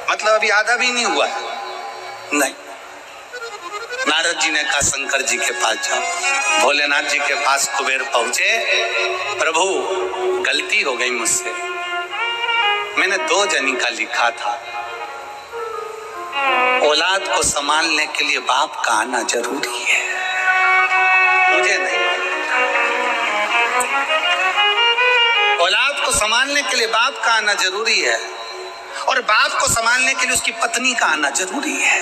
मतलब अभी आधा भी नहीं हुआ है। नहीं, नारद जी ने कहा शंकर जी के पास जाओ। भोलेनाथ जी के पास कुबेर पहुंचे, प्रभु गलती हो गई मुझसे, मैंने 2 जनी का लिखा था, औलाद को संभालने के लिए बाप का आना जरूरी है, मुझे नहीं, औलाद को संभालने के लिए बाप का आना जरूरी है और बाप को संभालने के लिए उसकी पत्नी का आना जरूरी है,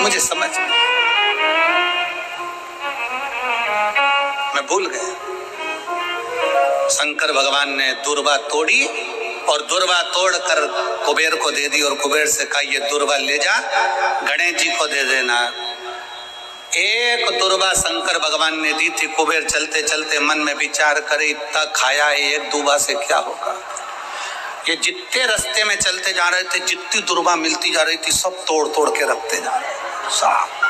मुझे समझ में, मैं भूल गया। शंकर भगवान ने दुर्वा तोड़ी और दुर्वा तोड़कर कुबेर को दे दी और कुबेर से कहा ये दुर्वा ले जा गणेश जी को दे देना। एक दुर्वा शंकर भगवान ने दी थी, कुबेर चलते चलते मन में विचार करे इतना खाया है, एक दुर्वा से क्या होगा। ये जितने रास्ते में चलते जा रहे थे, जितनी दुर्वा मिलती जा रही थी, सब तोड़ तोड़ के रखते जा रहे सब।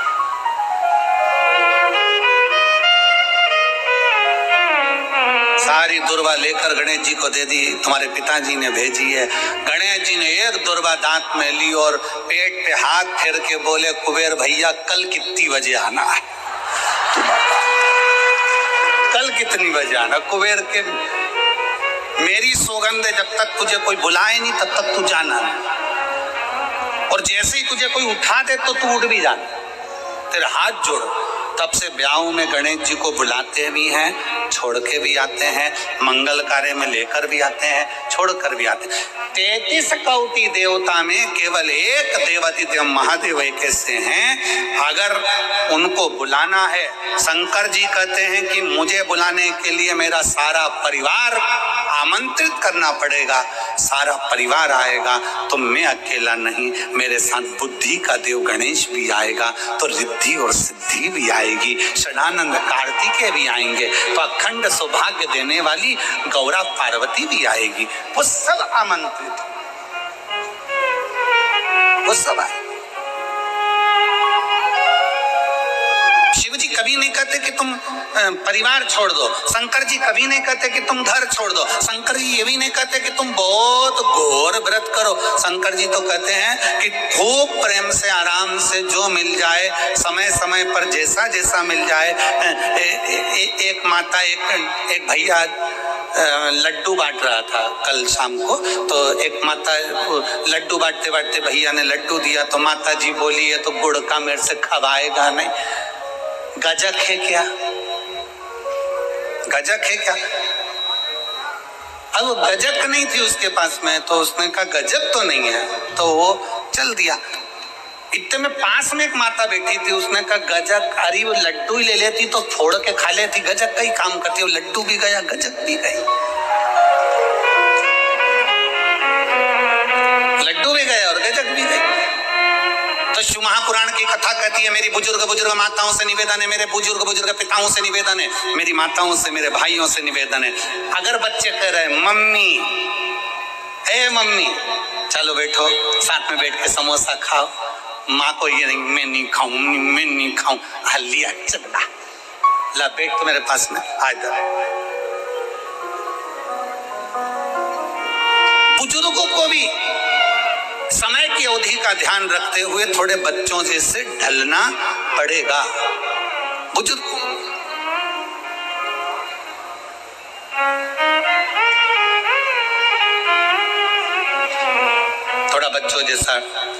सारी दुर्वा लेकर गणेश जी को दे दी, तुम्हारे पिताजी ने भेजी है। गणेश जी ने एक दुर्वा दांत में ली और पेट पे हाथ फेर के बोले कुबेर भैया कल कितनी बजे आना है, कल कितनी बजे आना। कुबेर के मेरी सौगंध है जब तक तुझे कोई बुलाए नहीं तब तक तू जाना नहीं, और जैसे ही तुझे कोई उठा दे तो तू उठ भी जाना, तेरे हाथ जोड़। तब से ब्याहों में गणेश जी को बुलाते भी हैं, छोड़ के भी आते हैं, मंगल कार्य में लेकर भी आते हैं, छोड़कर भी आते हैं। 33 कोटि देवता में केवल एक देवादिदेव महादेव एक ऐसे हैं, अगर उनको बुलाना है, शंकर जी कहते हैं कि मुझे बुलाने के लिए मेरा सारा परिवार आमंत्रित करना पड़ेगा, सारा परिवार आएगा तो मैं अकेला नहीं, मेरे साथ बुद्धि का देव गणेश भी आएगा तो रिद्धि और सिद्धि भी आएगी, षडानंद कार्तिकेय भी आएंगे तो अखंड सौभाग्य देने वाली गौरा पार्वती भी आएगी, वो सब आमंत्रित, वो सब आए। शिव जी कभी नहीं कहते कि तुम परिवार छोड़ दो, शंकर जी कभी नहीं कहते कि तुम घर छोड़ दो, शंकर जी ये भी नहीं कहते कि तुम बहुत घोर व्रत करो। शंकर जी तो कहते हैं कि खूब प्रेम से आराम से जो मिल जाए, समय समय पर जैसा जैसा मिल जाए। एक माता एक भैया लड्डू बांट रहा था कल शाम को, तो एक माता लड्डू बांटते बांटते भैया ने लड्डू दिया तो माता जी बोली है तो गुड़ का मेरे से खवाएगा नहीं, गजक है क्या, गजक है क्या। अब गजक नहीं थी उसके पास में तो उसने कहा गजक तो नहीं है, तो वो चल दिया। इतने में पास में एक माता बैठी थी, उसने कहा गजक, अरे वो लड्डू ही ले लेती तो फोड़ के खा लेती, गजक का ही काम करती, वो लड्डू भी गया गजक भी गई, लड्डू भी गया और गजक भी गई। तो शिव महापुराण की कथा कहती है मेरी बुजुर्ग माताओं से निवेदन है, मेरे बुजुर्ग पिताओं से निवेदन है, मेरी माताओं से मेरे भाइयों से निवेदन है, अगर बच्चे कह रहे मम्मी ए मम्मी चलो बैठो साथ में बैठ के समोसा खाओ, माँ को ये नहीं मैं नहीं खाऊं, मैं नहीं खाऊं, हल्लिया चला ला बैठ तो मेरे पास में आ इधर। बुजुर्गों को भी समय की अवधि का ध्यान रखते हुए थोड़े बच्चों जैसे ढलना पड़ेगा। बुजुर्ग थोड़ा बच्चों जैसा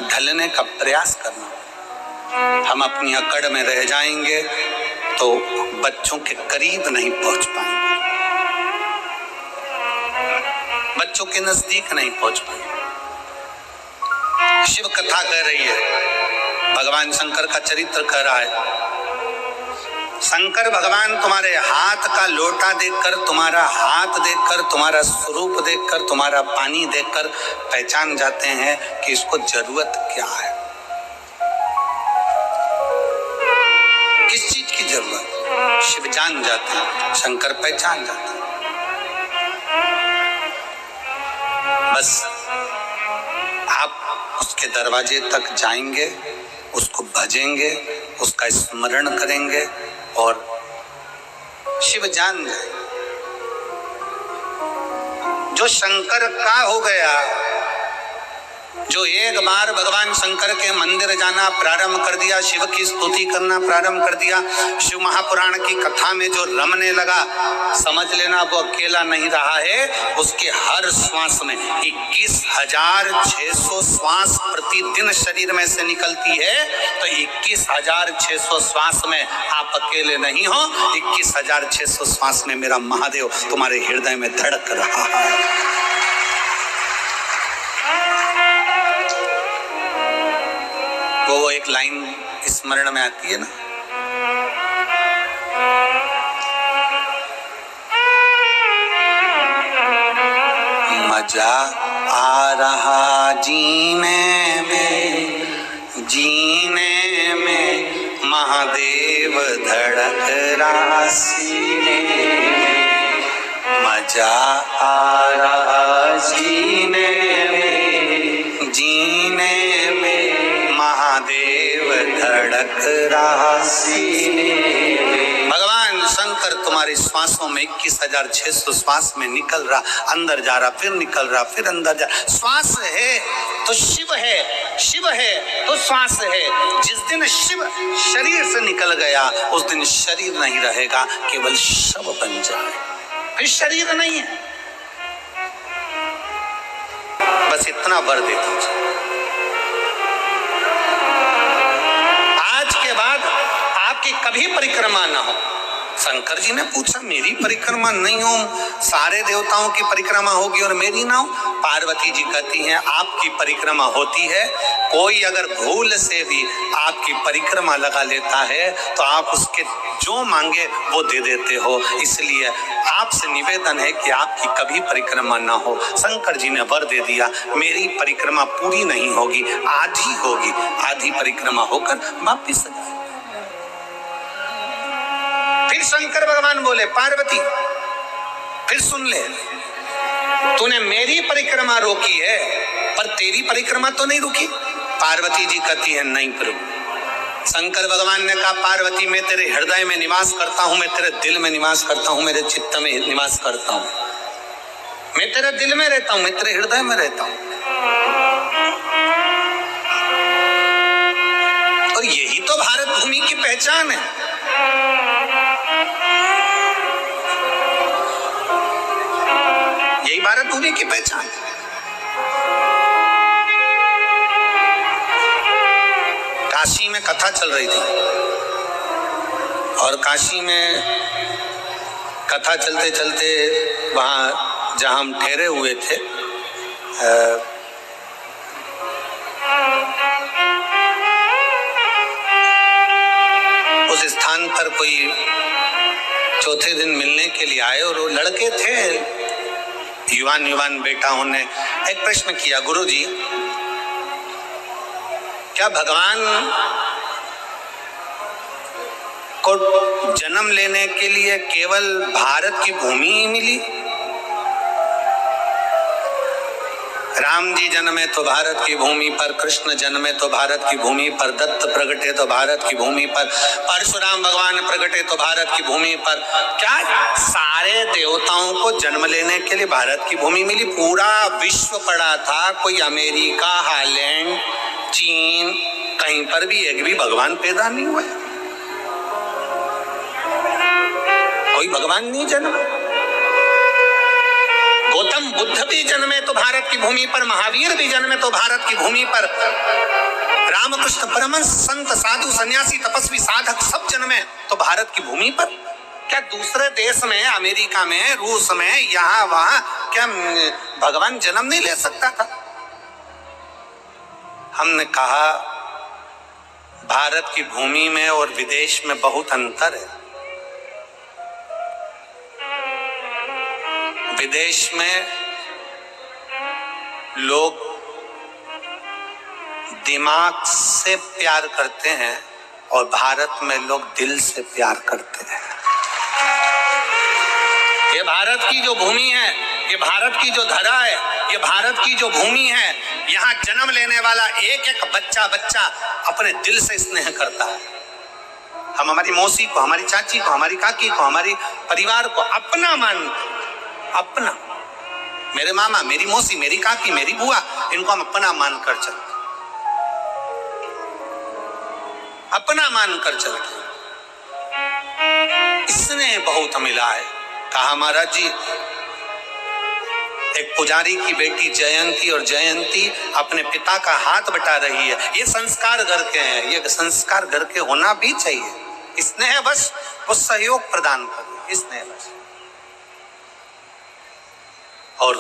ढलने का प्रयास करना। हम अपनी अकड़ में रह जाएंगे तो बच्चों के करीब नहीं पहुंच पाएंगे, बच्चों के नजदीक नहीं पहुंच पाएंगे। शिव कथा कह रही है, भगवान शंकर का चरित्र कह रहा है, शंकर भगवान तुम्हारे हाथ का लोटा देखकर, तुम्हारा हाथ देखकर, तुम्हारा स्वरूप देखकर, तुम्हारा पानी देखकर पहचान जाते हैं कि इसको जरूरत क्या है, किस चीज की जरूरत। शिव जान जाते हैं, शंकर पहचान जाते हैं। बस आप उसके दरवाजे तक जाएंगे, उसको भजेंगे, उसका स्मरण करेंगे और शिव जान जाए। जो शंकर का हो गया, जो एक बार भगवान शंकर के मंदिर जाना प्रारंभ कर दिया, शिव की स्तुति करना प्रारंभ कर दिया, शिव महापुराण की कथा में जो रमने लगा, समझ लेना वो अकेला नहीं रहा है। उसके हर श्वास में 21,600 श्वास प्रतिदिन शरीर में से निकलती है। तो 21,600 श्वास में आप अकेले नहीं हो, 21,600 श्वास में मेरा महादेव तुम्हारे हृदय में धड़क रहा है। वो एक लाइन स्मरण में आती है ना, मजा आ रहा जीने में, जीने में महादेव धड़क रहा सीने में, मजा आ रहा जीने में, जीने में महादेव धड़क रहा सीने में। भगवान शंकर तुम्हारी श्वासों में 21,600 श्वास में निकल रहा, अंदर जा रहा, फिर निकल रहा, फिर अंदर जा। श्वास है तो शिव है, शिव है तो श्वास है। जिस दिन शिव शरीर से निकल गया, उस दिन शरीर नहीं रहेगा, केवल शव बन जाए, फिर शरीर नहीं है। बस इतना वर दे दीजिए। आपकी कभी परिक्रमा ना हो। शंकर जी ने पूछा, मेरी परिक्रमा नहीं हो, सारे देवताओं की परिक्रमा होगी और मेरी ना हो? पार्वती जी कहती हैं, आपकी परिक्रमा होती है। कोई अगर भूल से भी आपकी परिक्रमा लगा लेता है तो आप उसके जो मांगे वो दे देते हो। इसलिए आपसे निवेदन है कि आपकी कभी परिक्रमा ना हो। शंकर जी ने वर दे दिया, मेरी परिक्रमा पूरी नहीं होगी, आधी होगी, आधी परिक्रमा होकर वापिस। फिर शंकर भगवान बोले, पार्वती फिर सुन ले, तूने मेरी परिक्रमा रोकी है पर तेरी परिक्रमा तो नहीं रुकी। पार्वती जी कहती है, नहीं प्रभु। शंकर भगवान ने कहा, पार्वती मैं तेरे हृदय में निवास करता हूं, मैं तेरे दिल में निवास करता हूं, मेरे चित्त में निवास करता हूं, मैं तेरे दिल में रहता हूं, मैं तेरे हृदय में रहता हूं। और यही तो भारत भूमि की पहचान है। यही भारत भूमि की पहचान है। काशी में कथा चल रही थी और काशी में कथा चलते चलते वहां जहां हम ठहरे हुए थे, उस स्थान पर कोई चौथे दिन मिलने के लिए आए और वो लड़के थे, युवान बेटाओं ने एक प्रश्न किया, गुरुजी क्या भगवान को जन्म लेने के लिए केवल भारत की भूमि ही मिली? राम जी जन्मे तो भारत की भूमि पर, कृष्ण जन्मे तो भारत की भूमि पर, दत्त प्रगटे तो भारत की भूमि पर, परशुराम भगवान प्रगटे तो भारत की भूमि पर। क्या सारे देवताओं को जन्म लेने के लिए भारत की भूमि मिली? पूरा विश्व पड़ा था, कोई अमेरिका, हालैंड, चीन, कहीं पर भी एक भी भगवान पैदा नहीं हुए, कोई भगवान नहीं जन्मा। गौतम बुद्ध भी जन्मे तो भारत की भूमि पर, महावीर भी जन्मे तो भारत की भूमि पर, रामकृष्ण परमहंस, संत, साधु, सन्यासी, तपस्वी, साधक सब जन्मे तो भारत की भूमि पर। क्या दूसरे देश में, अमेरिका में, रूस में, यहाँ वहां क्या भगवान जन्म नहीं ले सकता था? हमने कहा भारत की भूमि में और विदेश में बहुत अंतर है। विदेश में लोग दिमाग से प्यार करते हैं और भारत में लोग दिल से प्यार करते हैं। ये भारत की जो भूमि है, ये भारत की जो धरा है, ये भारत की जो भूमि है, यहाँ जन्म लेने वाला एक एक बच्चा अपने दिल से स्नेह करता है। हम हमारी मौसी को, हमारी चाची को, हमारी काकी को, हमारी परिवार को अपना अपना, मेरे मामा, मेरी मौसी, मेरी काकी, मेरी बुआ, इनको हम अपना मानकर चलते, अपना मानकर चलते। इसने बहुत मिला है। कहा महाराज जी, एक पुजारी की बेटी जयंती, और जयंती अपने पिता का हाथ बटा रही है। ये संस्कार घर के हैं, ये संस्कार घर के होना भी चाहिए। इसने है बस वो सहयोग प्रदान कर, इसने बस। और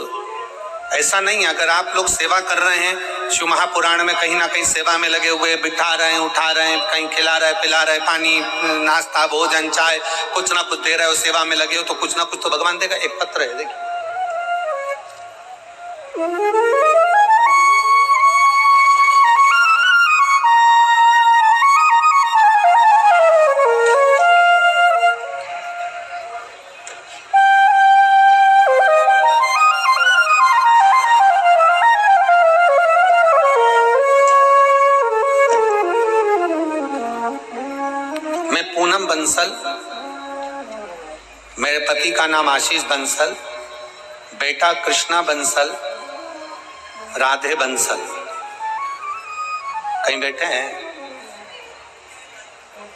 ऐसा नहीं, अगर आप लोग सेवा कर रहे हैं, शिव महापुराण में कहीं ना कहीं सेवा में लगे हुए, बिठा रहे हैं, उठा रहे हैं, कहीं खिला रहे, पिला रहे, पानी, नाश्ता, भोजन, चाय, कुछ ना कुछ दे रहे हो, सेवा में लगे हो, तो कुछ ना कुछ तो भगवान देगा। एक पत्र है, देखिए, बंसल, मेरे पति का नाम आशीष बंसल, बेटा कृष्णा बंसल, राधे बंसल। कहीं बैठे हैं?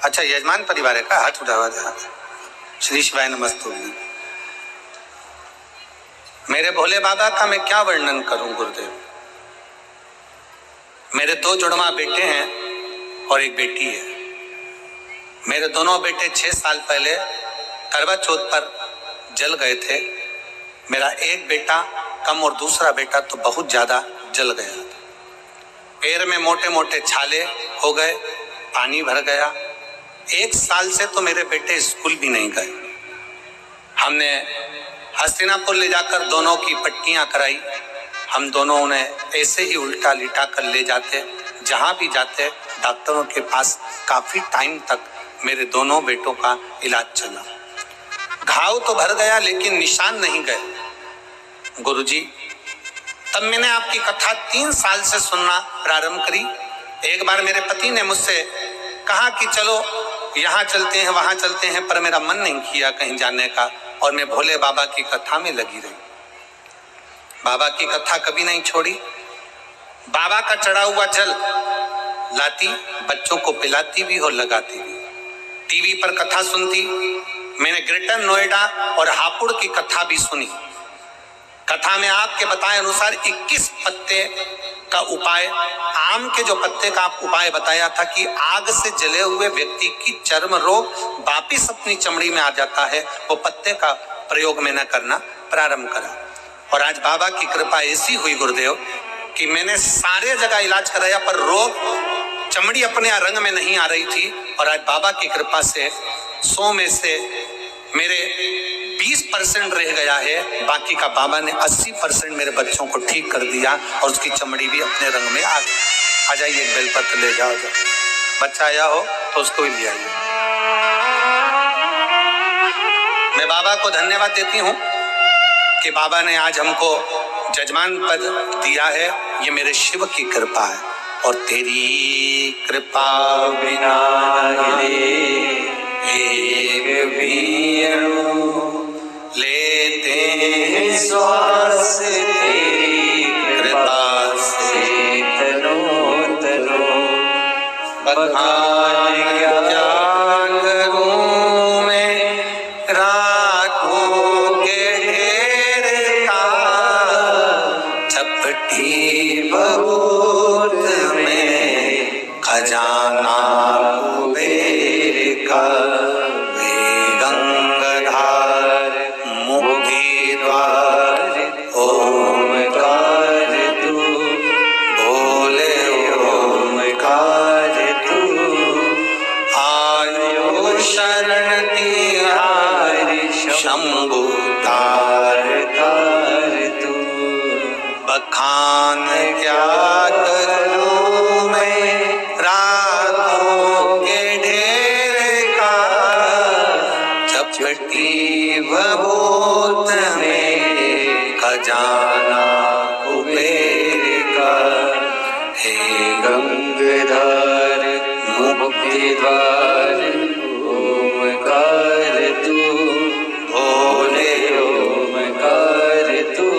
अच्छा, यजमान परिवार है का? हाथ उठावा था। श्री शिवाय नमस्तुभ्यं। मेरे भोले बाबा का मैं क्या वर्णन करूं गुरुदेव। मेरे 2 जुड़वा बेटे हैं और एक बेटी है। मेरे दोनों बेटे 6 साल पहले करवा चौथ पर जल गए थे। मेरा एक बेटा कम और दूसरा बेटा तो बहुत ज्यादा जल गया था। पैर में मोटे मोटे छाले हो गए, पानी भर गया। 1 साल से तो मेरे बेटे स्कूल भी नहीं गए। हमने हस्तिनापुर ले जाकर दोनों की पट्टियां कराई। हम दोनों उन्हें ऐसे ही उल्टा लिटा कर ले जाते, जहां भी जाते डॉक्टरों के पास काफी टाइम तक मेरे दोनों बेटों का इलाज चला। घाव तो भर गया लेकिन निशान नहीं गए। गुरुजी, तब मैंने आपकी कथा 3 साल से सुनना प्रारंभ करी। एक बार मेरे पति ने मुझसे कहा कि चलो यहाँ चलते हैं, वहां चलते हैं, पर मेरा मन नहीं किया कहीं जाने का, और मैं भोले बाबा की कथा में लगी रही। बाबा की कथा कभी नहीं छोड़ी। बाबा का चढ़ा हुआ जल लाती, बच्चों को पिलाती भी और लगाती भी। टीवी पर कथा सुनती। मैंने ग्रेटर नोएडा और हापुड़ की कथा भी सुनी। कथा में आपके बताए अनुसार 21 पत्ते का उपाय, आम के जो पत्ते का आप उपाय बताया था कि आग से जले हुए व्यक्ति की चर्म रोग वापिस अपनी चमड़ी में आ जाता है, वो पत्ते का प्रयोग मैंने करना प्रारंभ करा। और आज बाबा की कृपा ऐसी हुई गुरुदेव कि मैंने सारे जगह इलाज कराया, पर रोग चमड़ी अपने रंग में नहीं आ रही थी। और आज बाबा की कृपा से 100 में से मेरे 20% रह गया है, बाकी का बाबा ने 80% मेरे बच्चों को ठीक कर दिया और उसकी चमड़ी भी अपने रंग में आ गई। आ जाइए, एक बेलपत्र ले जाओ, बच्चा आया हो तो उसको भी ले आइए। मैं बाबा को धन्यवाद देती हूँ कि बाबा ने आज हमको जजमान पद दिया है। ये मेरे शिव की कृपा है, और तेरी कृपा बिना एक भी लेते हैं श्वास, तेरी कृपा से तनो तनो बखान क्या करूं मैं, रातों के ढेर का चपटी बहुत में खजाना कुबेर का, वे गंगाधार मुक्ति द्वार ओमकार तू, बोले ओमकार तू, आयो शरण तिहारी शंभु तारका।
गंगाधर मुक्तिद्वार ओमकार तू भोले ओमकार तू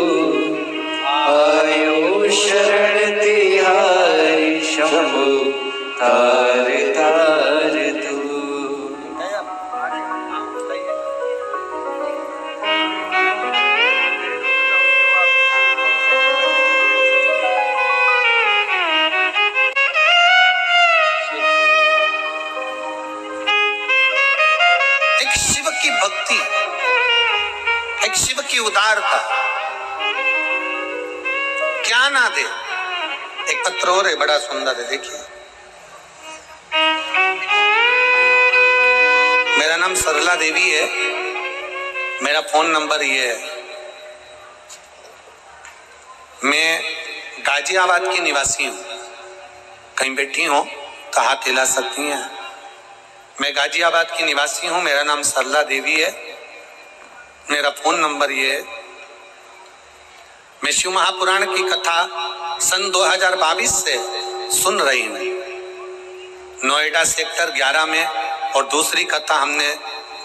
आयो शरण तिहारी शंभु तार तार तू।
एक शिव की भक्ति, एक शिव की उदारता क्या ना दे। एक पत्र और है, बड़ा सुंदर है, देखिए। मेरा नाम सरला देवी है, मेरा फोन नंबर ये है। मैं गाजियाबाद की निवासी हूँ, कहीं बैठी हो तो हाथ हिला सकती हैं। मैं गाजियाबाद की निवासी हूँ, मेरा नाम सरला देवी है, मेरा फोन नंबर ये है। मैं शिव महापुराण की कथा सन 2022 से सुन रही हूँ, नोएडा सेक्टर 11 में, और दूसरी कथा हमने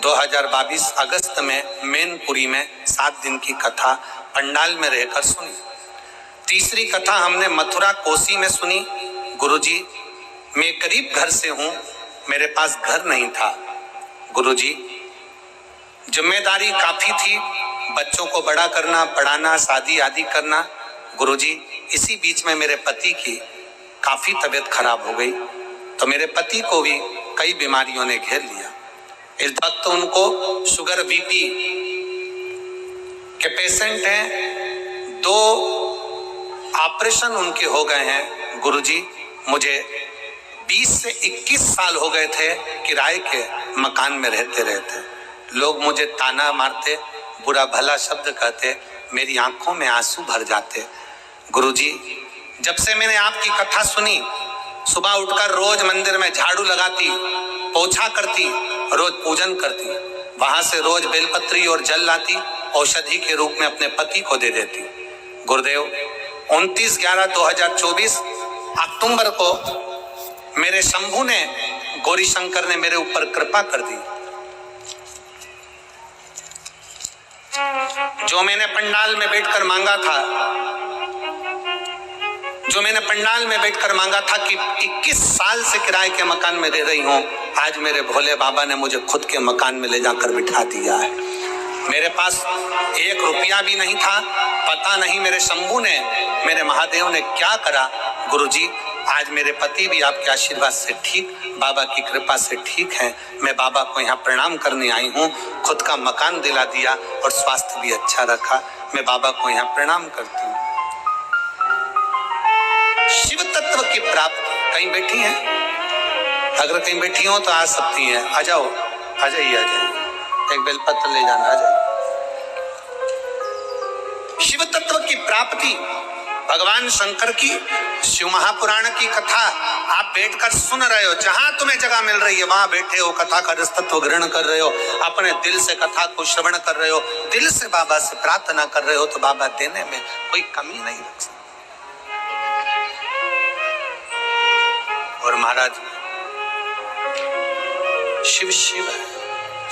2022 अगस्त में मैनपुरी में 7 दिन की कथा पंडाल में रहकर सुनी। तीसरी कथा हमने मथुरा कोसी में सुनी। गुरुजी, मैं गरीब घर से हूँ, मेरे पास घर नहीं था। गुरुजी, जिम्मेदारी काफी थी, बच्चों को बड़ा करना, पढ़ाना, शादी आदि करना। गुरुजी, इसी बीच में मेरे पति की काफी तबीयत खराब हो गई, तो मेरे पति को भी कई बीमारियों ने घेर लिया। इस वक्त उनको शुगर बीपी के पेशेंट हैं, 2 ऑपरेशन उनके हो गए हैं। गुरुजी, मुझे 20 से 21 साल हो गए थे किराए के मकान में रहते रहते। लोग मुझे ताना मारते, बुरा भला शब्द कहते, मेरी आंखों में आंसू भर जाते। गुरुजी, जब से मैंने आपकी कथा सुनी, सुबह उठकर रोज मंदिर में झाड़ू लगाती, पोछा करती, रोज पूजन करती, वहां से रोज बेलपत्री और जल लाती, औषधि के रूप में अपने पति को दे देती। गुरुदेव, 29/11/2024 अक्टूबर को मेरे शंभू ने, गौरी शंकर ने मेरे ऊपर कृपा कर दी। जो मैंने पंडाल में बैठकर मांगा था, जो मैंने पंडाल में बैठकर मांगा था कि 21 साल से किराए के मकान में रह रही हूं, आज मेरे भोले बाबा ने मुझे खुद के मकान में ले जाकर बिठा दिया है। मेरे पास 1 रुपया भी नहीं था, पता नहीं मेरे शंभू ने, मेरे महादेव ने क्या करा। गुरुजी, आज मेरे पति भी आपके आशीर्वाद से ठीक, बाबा की कृपा से ठीक है। मैं बाबा को यहाँ प्रणाम करने आई हूँ, खुद का मकान दिला दिया और स्वास्थ्य भी अच्छा रखा। मैं बाबा को यहाँ प्रणाम करती हूँ। शिव तत्व की प्राप्ति, कहीं बैठी हैं? अगर कहीं बैठी हो तो आ सकती हैं, आ जाओ, आ जाइए, आ जाइए, एक बेलपत्र ले जाना, आ जाइए। शिव तत्व की प्राप्ति, भगवान शंकर की शिव महापुराण की कथा आप बैठकर सुन रहे हो, जहां तुम्हें जगह मिल रही है वहां बैठे हो, कथा का रसतत्व ग्रहण कर रहे हो, अपने दिल से कथा को श्रवण कर रहे हो, दिल से बाबा से प्रार्थना कर रहे हो, तो बाबा देने में कोई कमी नहीं रख सकता। और महाराज, शिव शिव है,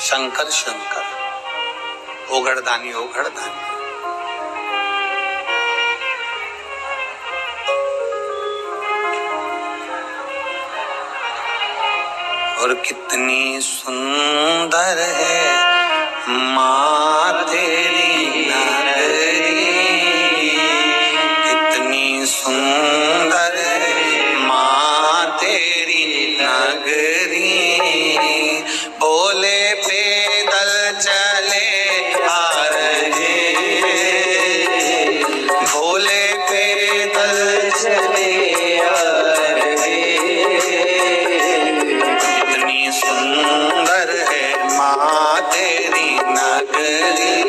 शंकर शंकर, ओगड़दानी ओगड़दानी। और कितनी सुंदर है माँ तेरी नगरी, कितनी सुंदर है माँ तेरी नगरी। बोले पैदल चले आ रहे, भोले पैदल चले आ रहे। सुंदर है माँ तेरी नगरी,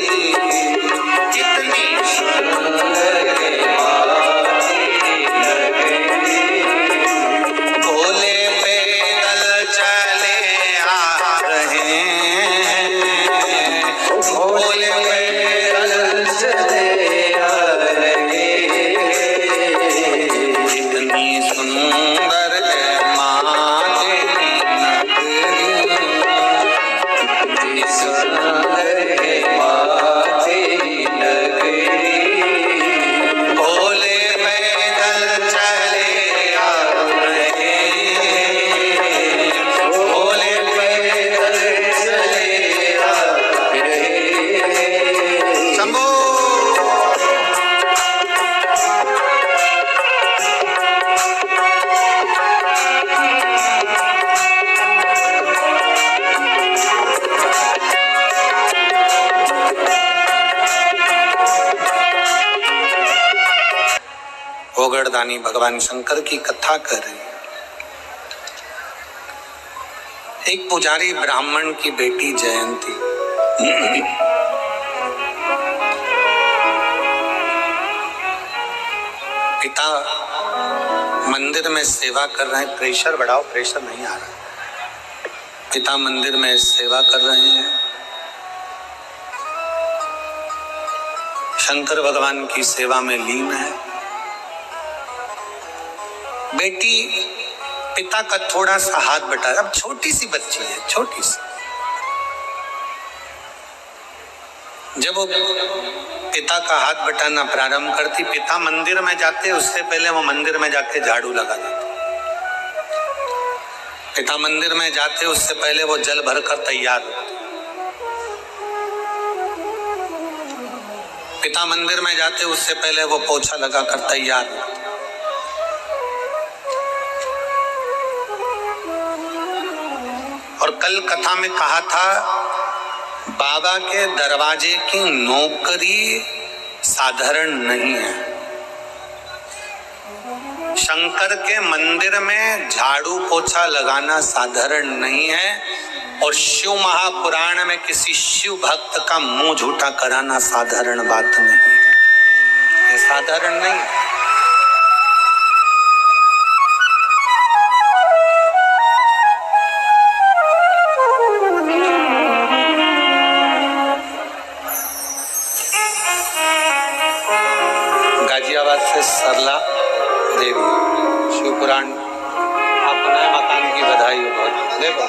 सुंदर है माँ तेरी नगरी,
कितनी सुंदर है माँ तेरी नगरी।
भोले पैदल चले आ रहे,
भोले पैदल चले आ रहे।
शंभो। ओगड़दानी भगवान शंकर की कथा कर रही है। एक पुजारी ब्राह्मण की बेटी जयंती पिता मंदिर में सेवा कर रहे हैं। प्रेशर बढ़ाओ, प्रेशर नहीं आ रहा। पिता मंदिर में सेवा कर रहे हैं, शंकर भगवान की सेवा में लीन है। बेटी पिता का थोड़ा सा हाथ बटा, अब छोटी सी बच्ची है, छोटी सी। जब वो पिता का हाथ बटाना प्रारंभ करती, पिता मंदिर में जाते उससे पहले वो मंदिर में जाके झाड़ू लगा देते। पिता मंदिर में जाते उससे पहले वो जल भरकर तैयार होते। पिता मंदिर में जाते उससे पहले वो पोछा लगाकर तैयार होते। और कल कथा में कहा था, बाबा के दरवाजे की नौकरी साधारण नहीं है। शंकर के मंदिर में झाड़ू पोछा लगाना साधारण नहीं है। और शिव महापुराण में किसी शिव भक्त का मुंह झूठा कराना साधारण बात नहीं है। ये साधारण नहीं है। गाजियाबाद से सरला देवी, शिव पुराण, आपको नए मकान की बधाई हो। बहुत देखो,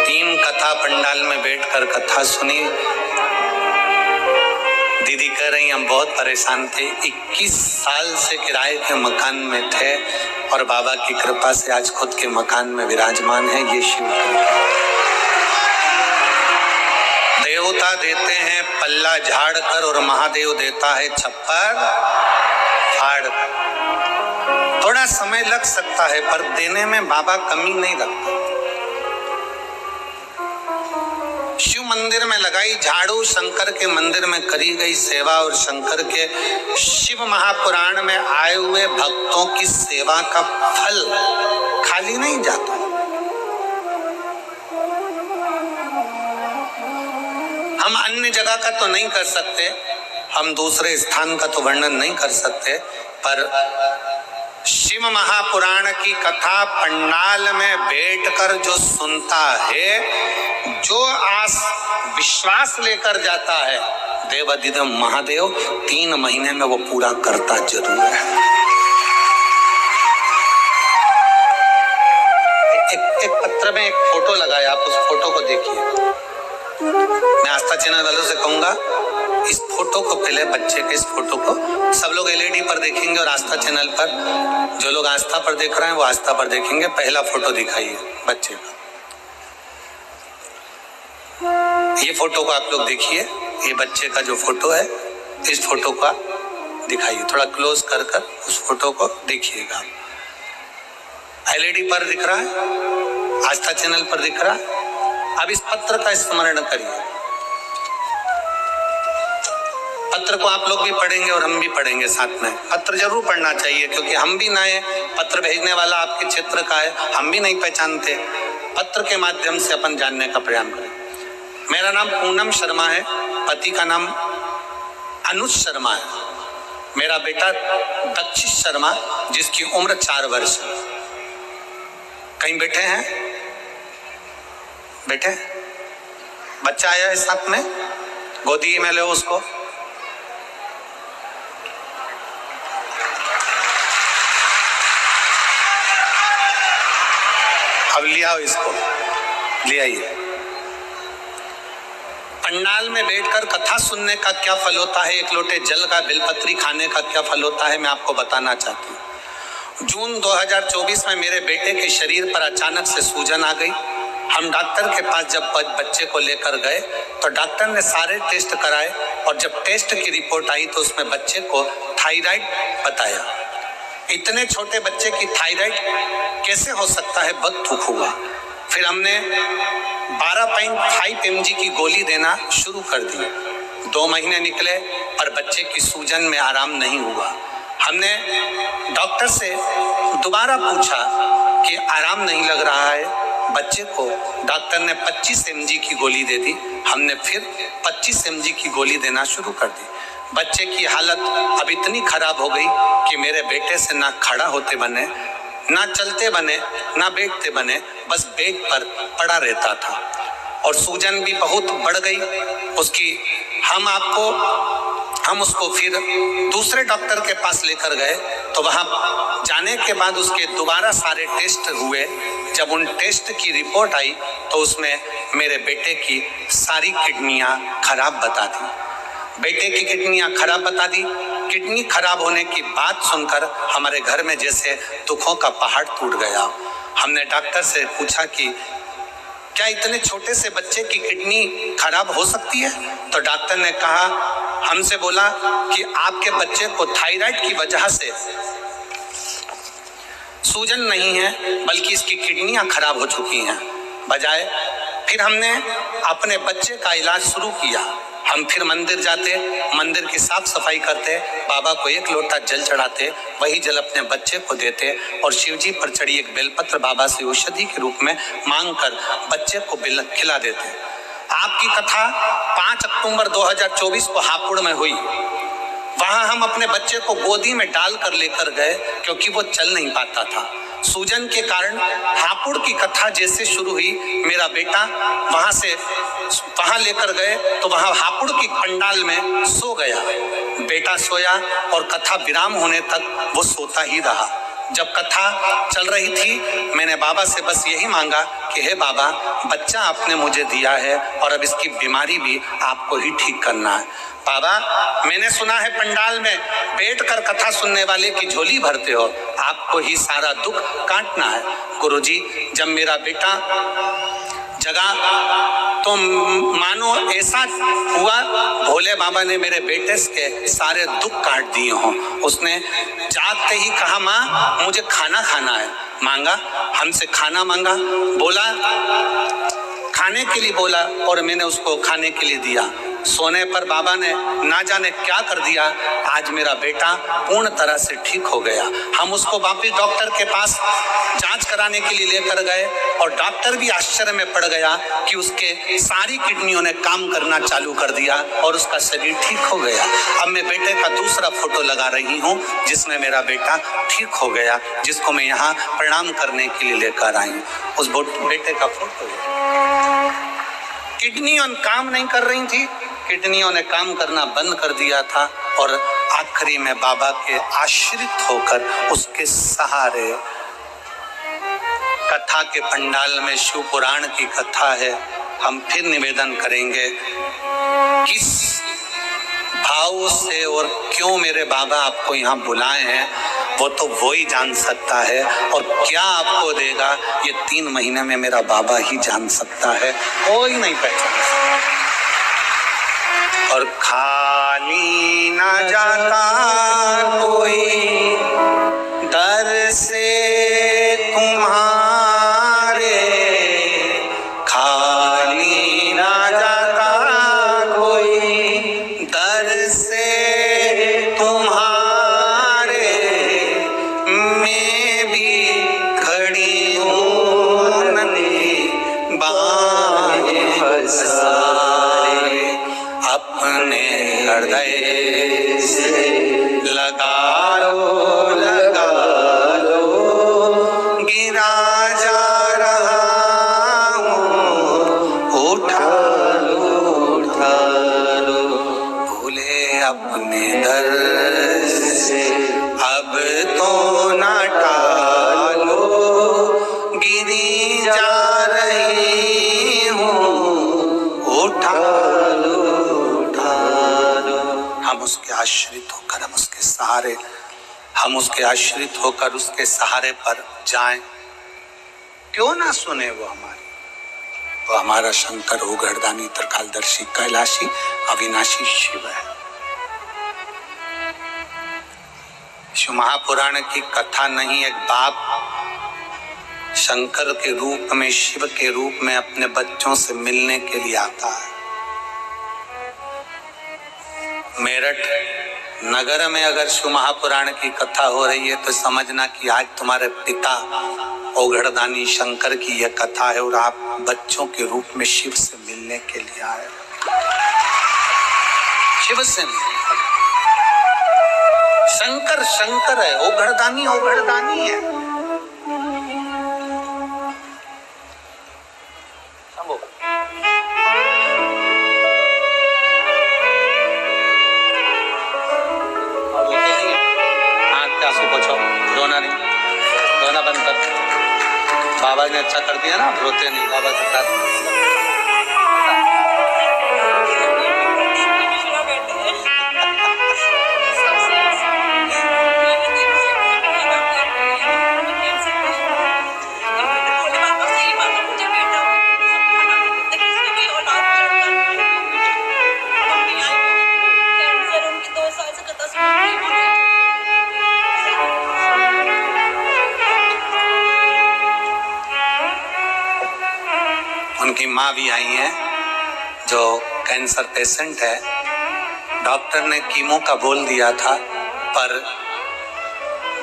तीन कथा पंडाल में बैठकर कथा सुनी। दीदी कह रही हम बहुत परेशान थे, 21 साल से किराए के मकान में थे और बाबा की कृपा से आज खुद के मकान में विराजमान है। ये शिव कृपा। देवता देते हैं पल्ला झाड़ कर और महादेव देता है छप्पर फाड़ कर। थोड़ा समय लग सकता है पर देने में बाबा कमी नहीं रखता। शिव मंदिर में लगाई झाड़ू, शंकर के मंदिर में करी गई सेवा और शंकर के शिव महापुराण में आए हुए भक्तों की सेवा का फल खाली नहीं जाता। हम अन्य जगह का तो नहीं कर सकते, हम दूसरे स्थान का तो वर्णन नहीं कर सकते, पर शिव महापुराण की कथा पंडाल में बैठकर जो सुनता है, जो आस विश्वास लेकर जाता है, देवाधिदेव महादेव 3 महीने में वो पूरा करता जरूर है। एक पत्र में एक फोटो लगाया, आप उस फोटो को देखिए। मैं आस्था चैनल वालों से कहूंगा, इस फोटो को पहले, बच्चे के इस फोटो को सब लोग एलईडी पर देखेंगे और आस्था चैनल पर जो लोग आस्था पर देख रहे हैं वो आस्था पर देखेंगे। पहला फोटो दिखाइए बच्चे का। ये फोटो को आप लोग देखिए, ये बच्चे का जो फोटो है, इस फोटो का दिखाइए। थोड़ा क्लोज कर उस फोटो को देखिएगा। एलईडी पर दिख रहा है, आस्था चैनल पर दिख रहा है। अब इस पत्र का स्मरण करिए। पत्र को आप लोग भी पढ़ेंगे और हम भी पढ़ेंगे साथ में। पत्र जरूर पढ़ना चाहिए क्योंकि हम भी नए, पत्र भेजने वाला आपके क्षेत्र का है, हम भी नहीं पहचानते। पत्र के माध्यम से अपन जानने का प्रयास करें। मेरा नाम पूनम शर्मा है, पति का नाम अनुज शर्मा है। मेरा बेटा दक्षिश शर्मा, जिसकी उम्र 4 वर्ष है। कहीं बैठे हैं? बैठे? बच्चा आया है साथ में, गोदी में लो उसको। अब लिया इसको, ले आइए। पंडाल में बैठकर कथा सुनने का क्या फल होता है, एक लोटे जल का बेलपत्री खाने का क्या फल होता है, मैं आपको बताना चाहती हूँ। जून 2024 में मेरे बेटे के शरीर पर अचानक से सूजन आ गई। हम डॉक्टर के पास जब बच्चे को लेकर गए तो डॉक्टर ने सारे टेस्ट कराए और जब टेस्ट की रिपोर्ट आई तो उसमें बच्चे को थायराइड बताया। इतने छोटे बच्चे की थायराइड कैसे हो सकता है, बहुत दुख हुआ। फिर हमने 12.5 mg की गोली देना शुरू कर दी। 2 महीने निकले पर बच्चे की सूजन में आराम नहीं हुआ। हमने डॉक्टर से दोबारा पूछा कि आराम नहीं लग रहा है बच्चे को। डॉक्टर ने 25 mg की गोली दे दी। हमने फिर 25 mg की गोली देना शुरू कर दी। बच्चे की हालत अब इतनी खराब हो गई कि मेरे बेटे से ना खड़ा होते बने, ना चलते बने, ना बैठते बने, बस बेड पर पड़ा रहता था। और सूजन भी बहुत बढ़ गई उसकी। हम उसको फिर दूसरे डॉक्टर के पास लेकर गए तो वहां जाने के बाद उसके दोबारा सारे टेस्ट हुए। जब उन टेस्ट की रिपोर्ट आई तो उसमें मेरे बेटे की सारी किडनियां खराब बता दी। बेटे की किडनियां खराब बता दी। किडनी खराब होने की बात सुनकर हमारे घर में जैसे दुखों का पहाड़ टूट गया। हमने डॉक्टर से पूछा कि क्या इतने छोटे से बच्चे की किडनी खराब हो सकती है? तो डॉक्टर ने कहा, हमसे बोला कि आपके बच्चे को थायराइड की वजह से सूजन नहीं है बल्कि इसकी किडनियां खराब हो चुकी हैं। बजाय फिर हमने अपने बच्चे का इलाज शुरू किया। हम फिर मंदिर जाते, मंदिर की साफ सफाई करते, बाबा को 1 लोटा जल चढ़ाते, वही जल अपने बच्चे को देते और शिवजी पर चढ़ी एक बेलपत्र बाबा से औषधि के रूप में मांगकर बच्चे को खिला देते। आपकी कथा 5 अक्टूबर 2024 को हापुड़ में हुई। वहां हम अपने बच्चे को गोदी में डालकर लेकर गए क्योंकि वो चल नहीं पाता था सूजन के कारण। हापुड़ की कथा जैसे शुरू हुई, मेरा बेटा वहां लेकर गए तो वहां हापुड़ की पंडाल में सो गया। बेटा सोया और कथा विराम होने तक वो सोता ही रहा। जब कथा चल रही थी मैंने बाबा से बस यही मांगा कि हे बाबा, बच्चा आपने मुझे दिया है और अब इसकी बीमारी भी आपको ही ठीक करना है। बाबा, मैंने सुना है पंडाल में बैठकर कथा सुनने वाले की झोली भरते हो, आपको ही सारा दुख काटना है। गुरुजी, जब मेरा बेटा जगा तो मानो ऐसा हुआ भोले बाबा ने मेरे बेटे के सारे दुख काट दिए हों। उसने जागते ही कहा, माँ मुझे खाना खाना है। मांगा, हमसे खाना मांगा, बोला खाने के लिए बोला और मैंने उसको खाने के लिए दिया। सोने पर बाबा ने ना जाने क्या कर दिया, आज मेरा बेटा पूर्ण तरह से ठीक हो गया। हम उसको वापिस डॉक्टर के पास जांच कराने के लिए लेकर गए और डॉक्टर भी आश्चर्य में पड़ गया कि उसके सारी किडनियों ने काम करना चालू कर दिया और उसका शरीर ठीक हो गया। अब मैं बेटे का दूसरा फोटो लगा रही हूँ जिसमें मेरा बेटा ठीक हो गया, जिसको मैं यहाँ प्रणाम करने के लिए लेकर आई हूँ। उस बेटे का फोटो। किडनियों काम नहीं कर रही थी, किडनियों ने काम करना बंद कर दिया था और आखिरी में बाबा के आश्रित होकर उसके सहारे कथा के पंडाल में शिव पुराण की कथा है। हम फिर निवेदन करेंगे, किस भाव से और क्यों मेरे बाबा आपको यहाँ बुलाए हैं वो तो वो ही जान सकता है, और क्या आपको देगा ये 3 महीने में मेरा बाबा ही जान सकता है, कोई नहीं पहचान सकता। और खाली ना जाता कोई दर से तुम्हारे, खाली ना जाता कोई दर से तुम्हारे, मैं भी खड़ी हूँ नन्ही बाहें पसारे, अपने हृदय से लगा लो, गिरा जा रहा हूँ, उठा लो, भूले अपने दर से अब तो ना टालो, गिरी सहारे, हम उसके आश्रित होकर उसके सहारे पर जाएं। क्यों ना सुने वो हमारी? वो हमारा शंकर हो, गर्दानी, त्रिकालदर्शी, कैलाशी, अविनाशी शिव है। शिव महापुराण की कथा नहीं, एक बाप शंकर के रूप में, शिव के रूप में अपने बच्चों से मिलने के लिए आता है। मेरठ नगर में अगर शिव महापुराण की कथा हो रही है तो समझना कि आज तुम्हारे पिता ओघड़दानी शंकर की यह कथा है और आप बच्चों के रूप में शिव से मिलने के लिए आए। शिव से शंकर शंकर है, ओघड़दानी ओघड़दानी है। रोना नहीं, रोना बंद कर। बाबा ने अच्छा कर दिया ना, रोते नहीं। बाबा के साथ उनकी माँ भी आई है जो कैंसर पेशेंट है। डॉक्टर ने कीमो का बोल दिया था, पर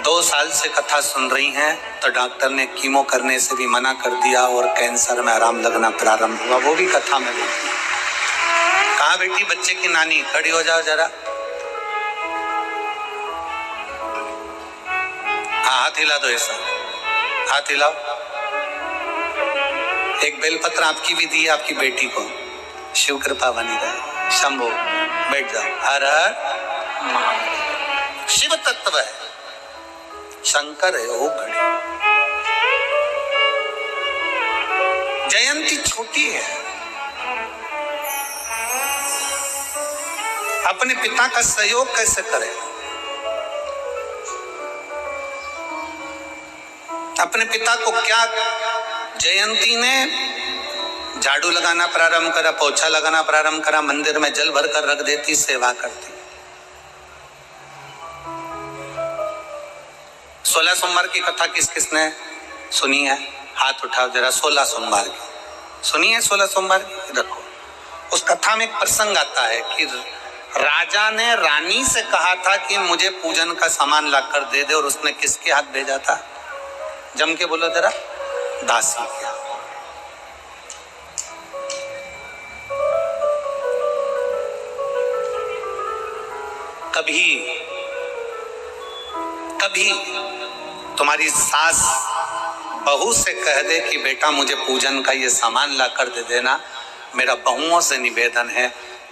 2 साल से कथा सुन रही हैं तो डॉक्टर ने कीमो करने से भी मना कर दिया और कैंसर में आराम लगना प्रारंभ हुआ। वो भी कथा में बोलती। कहाँ बेटी बच्चे की नानी? खड़ी हो जाओ जरा। हाथ हिला दो, ऐसा हाथ हिलाओ। एक बेलपत्र आपकी भी दी है आपकी बेटी को। शिव कृपा बनी रहे। शंभो बैठ जाओ। हर हर शिव तत्व है, शंकर है, ओ घड़ी। जयंती छोटी है, अपने पिता का सहयोग कैसे करें? अपने पिता को क्या, जयंती ने झाड़ू लगाना प्रारंभ करा, पोछा लगाना प्रारंभ करा, मंदिर में जल भर कर रख देती, सेवा करती। 16 सोमवार की कथा किस किसने सुनी है? हाथ उठाओ जरा। 16 सोमवार की सुनी है? 16 सोमवार की रखो। उस कथा में एक प्रसंग आता है कि राजा ने रानी से कहा था कि मुझे पूजन का सामान लाकर दे दे, और उसने किसके हाथ भेजा था? जम के बोलो जरा। दासी के। कभी कभी तुम्हारी सास बहू से कह दे कि बेटा मुझे पूजन का ये सामान ला कर दे देना, मेरा बहुओं से निवेदन है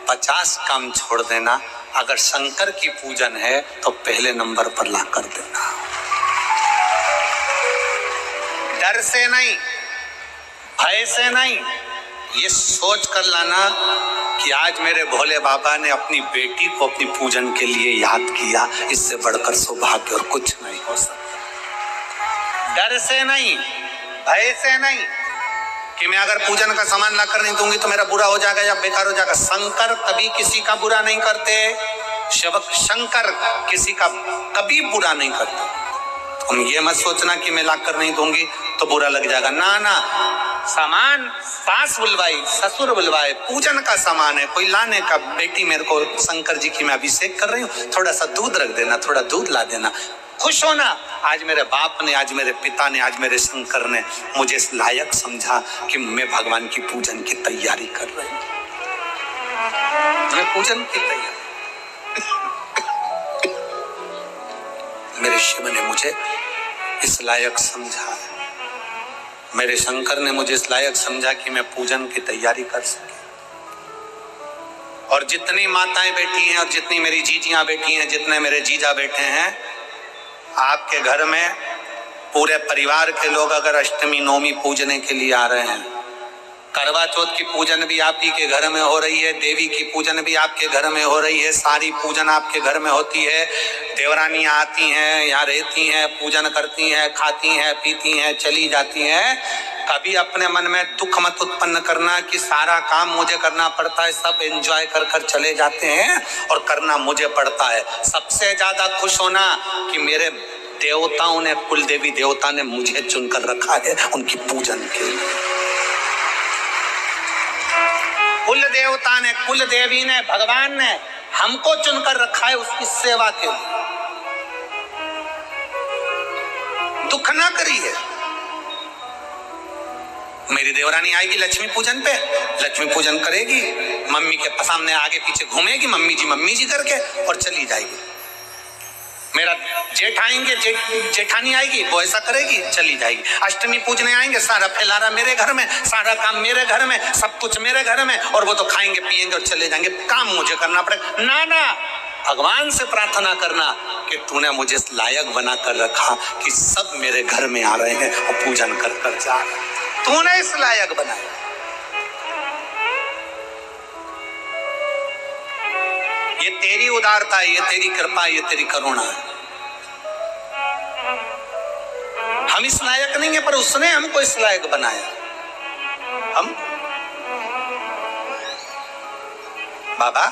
50 काम छोड़ देना, अगर शंकर की पूजन है तो पहले नंबर पर ला कर देना। डर से नहीं, भय से नहीं, ये सोच कर लाना कि आज मेरे भोले बाबा ने अपनी बेटी को अपनी पूजन के लिए याद किया, इससे बढ़कर सौभाग्य और कुछ नहीं हो सकता। डर से नहीं, भय से नहीं कि मैं अगर पूजन का सामान ला कर नहीं दूंगी तो मेरा बुरा हो जाएगा या बेकार हो जाएगा। शंकर कभी किसी का बुरा नहीं करते। शंकर किसी का कभी बुरा नहीं करते। तुम ये मत सोचना कि मैं ला कर नहीं दूंगी तो बुरा लग जाएगा। ना ना, सामान सास बुलवाई, ससुर बुलवाए, पूजन का सामान है, कोई लाने का, बेटी मेरे को शंकर जी की मैं अभिषेक कर रही हूँ, थोड़ा सा दूध रख देना, थोड़ा दूध ला देना, खुश होना। आज मेरे बाप ने, आज मेरे पिता ने, आज मेरे शंकर ने मुझे इस लायक समझा कि मैं भगवान की पूजन की तैयारी कर रही हूँ। मैं पूजन की तैयारी, मेरे शिव ने मुझे इस लायक समझा, मेरे शंकर ने मुझे इस लायक समझा कि मैं पूजन की तैयारी कर सके। और जितनी माताएं बैठी हैं और जितनी मेरी जीजियां बैठी हैं, जितने मेरे जीजा बैठे हैं, आपके घर में पूरे परिवार के लोग अगर अष्टमी नवमी पूजने के लिए आ रहे हैं, करवा चौथ की पूजन भी आप ही के घर में हो रही है, देवी की पूजन भी आपके घर में हो रही है, सारी पूजन आपके घर में होती है, देवरानियां आती हैं, यहाँ रहती हैं, पूजन करती हैं, खाती हैं, पीती हैं, चली जाती हैं। कभी अपने मन में दुख मत उत्पन्न करना कि सारा काम मुझे करना पड़ता है। सब एंजॉय कर कर चले जाते हैं और करना मुझे पड़ता है। सबसे ज्यादा खुश होना कि मेरे देवताओं ने, कुल देवी देवता ने मुझे चुनकर रखा है उनकी पूजन के लिए। कुल देवता ने, कुल देवी ने, भगवान ने हमको चुनकर रखा है उसकी सेवा के लिए। दुख ना करिए। मेरी देवरानी आएगी लक्ष्मी पूजन पे, लक्ष्मी पूजन करेगी, मम्मी के सामने आगे पीछे घूमेगी, मम्मी जी करके, और चली जाएगी। मेरा जेठ आएंगे, जेठानी आएगी, वो ऐसा करेगी, चली जाएगी। अष्टमी पूजने आएंगे, सारा फैलारा मेरे घर में, सारा काम मेरे घर में, सब कुछ मेरे घर में, और वो तो खाएंगे पिएंगे और चले जाएंगे। काम मुझे करना पड़ेगा। ना, भगवान से प्रार्थना करना कि तूने मुझे इस लायक बना कर रखा कि सब मेरे घर में आ रहे हैं और पूजन कर कर जा रहे हैं। तूने इस लायक बनाया। ये तेरी उदारता है, ये तेरी कृपा, ये तेरी करुणा है। हम इस लायक नहीं है, पर उसने हमको इस लायक बनाया। हम बाबा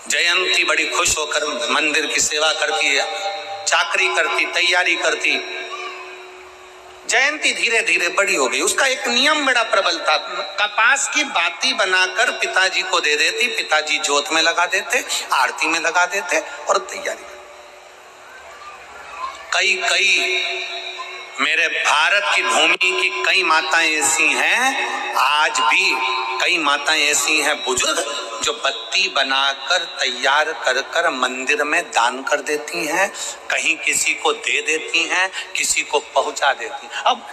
जयंती बड़ी खुश होकर मंदिर की सेवा करती है, चाकरी करती, तैयारी करती। जयंती धीरे धीरे बड़ी हो गई। उसका एक नियम बड़ा प्रबल था। कपास की बाती बनाकर पिताजी को दे देती, पिताजी जोत में लगा देते, आरती में लगा देते और तैयारी। कई मेरे भारत की भूमि की कई माताएं ऐसी हैं, आज भी कई माताएं ऐसी हैं बुजुर्ग, जो बत्ती बनाकर तैयार कर कर मंदिर में दान कर देती हैं, कहीं किसी को दे देती हैं, किसी को पहुंचा देती हैं। अब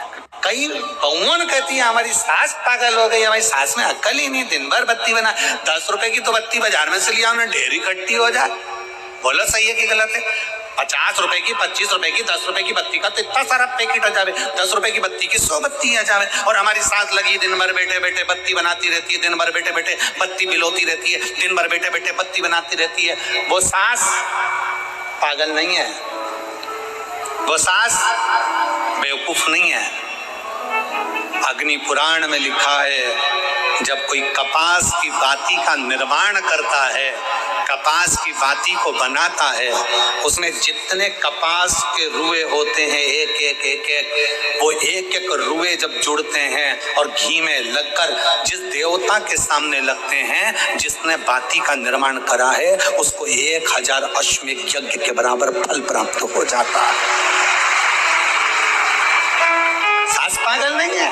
कई बहुओं कहती है हमारी सास पागल हो गई, हमारी सास में अक्ल ही नहीं, दिन भर बत्ती बना। 10 रुपए की तो बत्ती बाजार में से लिया, उन्हें ढेर इकट्ठी हो जाए। बोलो सही है कि गलत है? 50 रुपए की, 25 रुपए की, 10 रुपए की बत्ती का तो इतना सारा पैकेट आ जावे। 10 रुपए की बत्ती की 100 बत्ती आ जावे। और हमारी सास लगी दिन भर बैठे बैठे बत्ती बनाती रहती है, दिन भर बैठे बैठे बत्ती बिलोती रहती है, दिन भर बैठे बैठे बत्ती बनाती रहती है। वो सास पागल नहीं है, वो सास बेवकूफ नहीं है। अग्नि पुराण में लिखा है, जब कोई कपास की बाती का निर्माण करता है, कपास की बाती को बनाता है, उसमें जितने कपास के रुए होते हैं, वो एक एक रुए जब जुड़ते हैं और घी में लगकर जिस देवता के सामने लगते हैं, जिसने बाती का निर्माण करा है, उसको 1000 अश्वमेध यज्ञ के बराबर फल प्राप्त हो जाता है। सास पागल नहीं है।